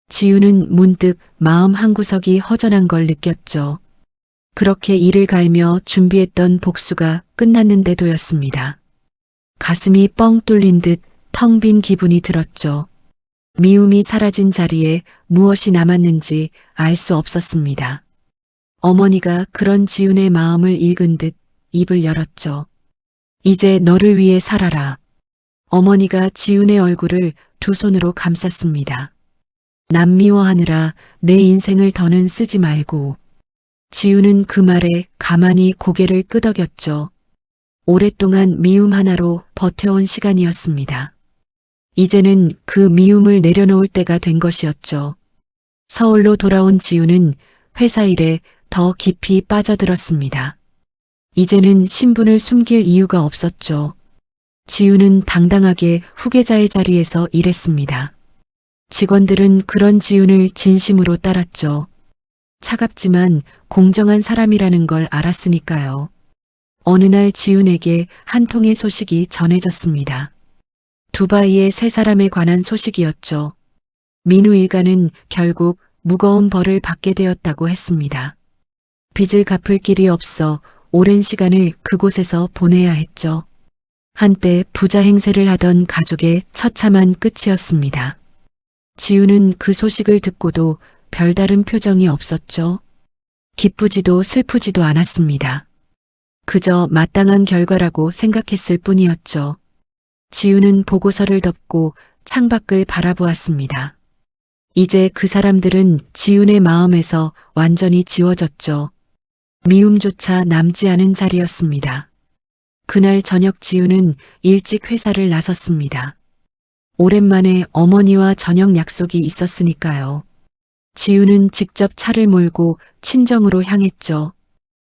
A: 지훈은 문득 마음 한구석이 허전한 걸 느꼈죠. 그렇게 이를 갈며 준비했던 복수가 끝났는데도였습니다. 가슴이 뻥 뚫린 듯 텅 빈 기분이 들었죠. 미움이 사라진 자리에 무엇이 남았는지 알 수 없었습니다. 어머니가 그런 지훈의 마음을 읽은 듯 입을 열었죠. 이제 너를 위해 살아라. 어머니가 지훈의 얼굴을 두 손으로 감쌌습니다. 남 미워하느라 내 인생을 더는 쓰지 말고. 지훈은 그 말에 가만히 고개를 끄덕였죠. 오랫동안 미움 하나로 버텨온 시간이었습니다. 이제는 그 미움을 내려놓을 때가 된 것이었죠. 서울로 돌아온 지훈은 회사 일에 더 깊이 빠져들었습니다. 이제는 신분을 숨길 이유가 없었죠. 지훈은 당당하게 후계자의 자리에서 일했습니다. 직원들은 그런 지훈을 진심으로 따랐죠. 차갑지만 공정한 사람이라는 걸 알았으니까요. 어느 날 지훈에게 한 통의 소식이 전해졌습니다. 두바이의 세 사람에 관한 소식이었죠. 민우 일가는 결국 무거운 벌을 받게 되었다고 했습니다. 빚을 갚을 길이 없어 오랜 시간을 그곳에서 보내야 했죠. 한때 부자 행세를 하던 가족의 처참한 끝이었습니다. 지훈은 그 소식을 듣고도 별다른 표정이 없었죠. 기쁘지도 슬프지도 않았습니다. 그저 마땅한 결과라고 생각했을 뿐이었죠. 지훈은 보고서를 덮고 창밖을 바라보았습니다. 이제 그 사람들은 지훈의 마음에서 완전히 지워졌죠. 미움조차 남지 않은 자리였습니다. 그날 저녁 지훈은 일찍 회사를 나섰습니다. 오랜만에 어머니와 저녁 약속이 있었으니까요. 지훈은 직접 차를 몰고 친정으로 향했죠.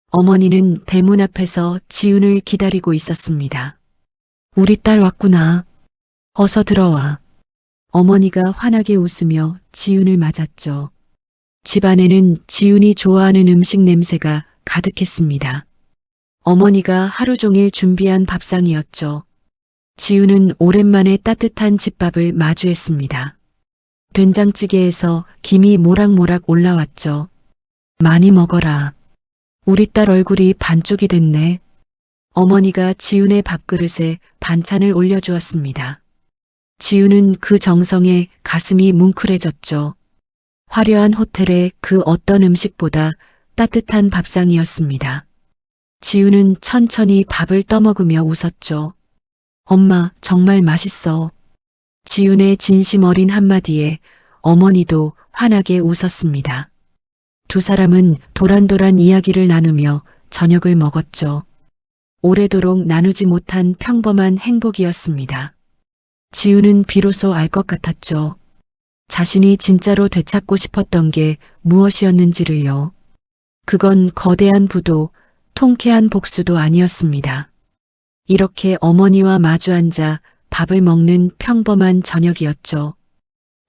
A: 어머니는 대문 앞에서 지훈을 기다리고 있었습니다. 우리 딸 왔구나. 어서 들어와. 어머니가 환하게 웃으며 지훈을 맞았죠. 집안에는 지훈이 좋아하는 음식 냄새가 가득했습니다. 어머니가 하루 종일 준비한 밥상이었죠. 지훈은 오랜만에 따뜻한 집밥을 마주했습니다. 된장찌개에서 김이 모락모락 올라왔죠. 많이 먹어라. 우리 딸 얼굴이 반쪽이 됐네. 어머니가 지훈의 밥그릇에 반찬을 올려주었습니다. 지훈은 그 정성에 가슴이 뭉클해졌죠. 화려한 호텔의 그 어떤 음식보다 따뜻한 밥상이었습니다. 지훈은 천천히 밥을 떠먹으며 웃었죠. 엄마, 정말 맛있어. 지훈의 진심 어린 한마디에 어머니도 환하게 웃었습니다. 두 사람은 도란도란 이야기를 나누며 저녁을 먹었죠. 오래도록 나누지 못한 평범한 행복이었습니다. 지훈은 비로소 알 것 같았죠. 자신이 진짜로 되찾고 싶었던 게 무엇이었는지를요. 그건 거대한 부도, 통쾌한 복수도 아니었습니다. 이렇게 어머니와 마주 앉아 밥을 먹는 평범한 저녁이었죠.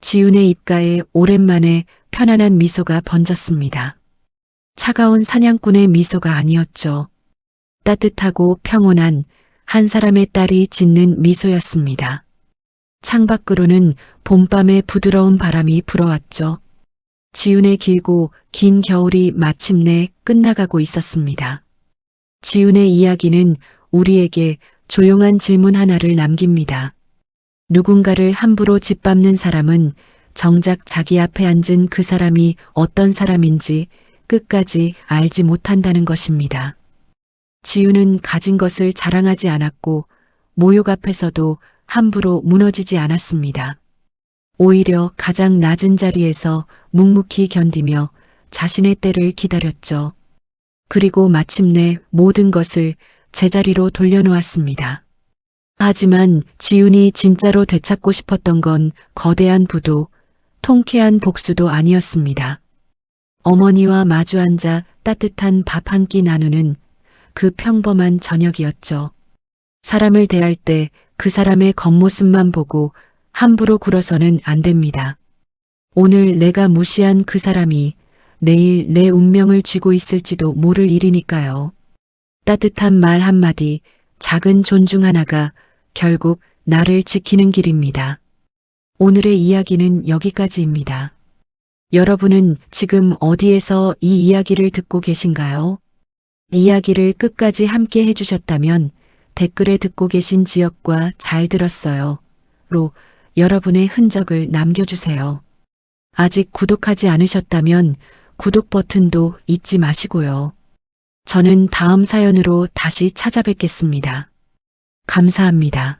A: 지훈의 입가에 오랜만에 편안한 미소가 번졌습니다. 차가운 사냥꾼의 미소가 아니었죠. 따뜻하고 평온한 한 사람의 딸이 짓는 미소였습니다. 창밖으로는 봄밤의 부드러운 바람이 불어왔죠. 지훈의 길고 긴 겨울이 마침내 끝나가고 있었습니다. 지훈의 이야기는 우리에게 조용한 질문 하나를 남깁니다. 누군가를 함부로 짓밟는 사람은 정작 자기 앞에 앉은 그 사람이 어떤 사람인지 끝까지 알지 못한다는 것입니다. 지훈은 가진 것을 자랑하지 않았고 모욕 앞에서도 함부로 무너지지 않았습니다. 오히려 가장 낮은 자리에서 묵묵히 견디며 자신의 때를 기다렸죠. 그리고 마침내 모든 것을 제자리로 돌려놓았습니다. 하지만 지훈이 진짜로 되찾고 싶었던 건 거대한 부도, 통쾌한 복수도 아니었습니다. 어머니와 마주 앉아 따뜻한 밥 한 끼 나누는 그 평범한 저녁이었죠. 사람을 대할 때 그 사람의 겉모습만 보고 함부로 굴어서는 안 됩니다. 오늘 내가 무시한 그 사람이 내일 내 운명을 쥐고 있을지도 모를 일이니까요. 따뜻한 말 한마디, 작은 존중 하나가 결국 나를 지키는 길입니다. 오늘의 이야기는 여기까지입니다. 여러분은 지금 어디에서 이 이야기를 듣고 계신가요? 이야기를 끝까지 함께 해주셨다면 댓글에 듣고 계신 지역과 잘 들었어요. 로 여러분의 흔적을 남겨주세요. 아직 구독하지 않으셨다면 구독 버튼도 잊지 마시고요. 저는 다음 사연으로 다시 찾아뵙겠습니다. 감사합니다.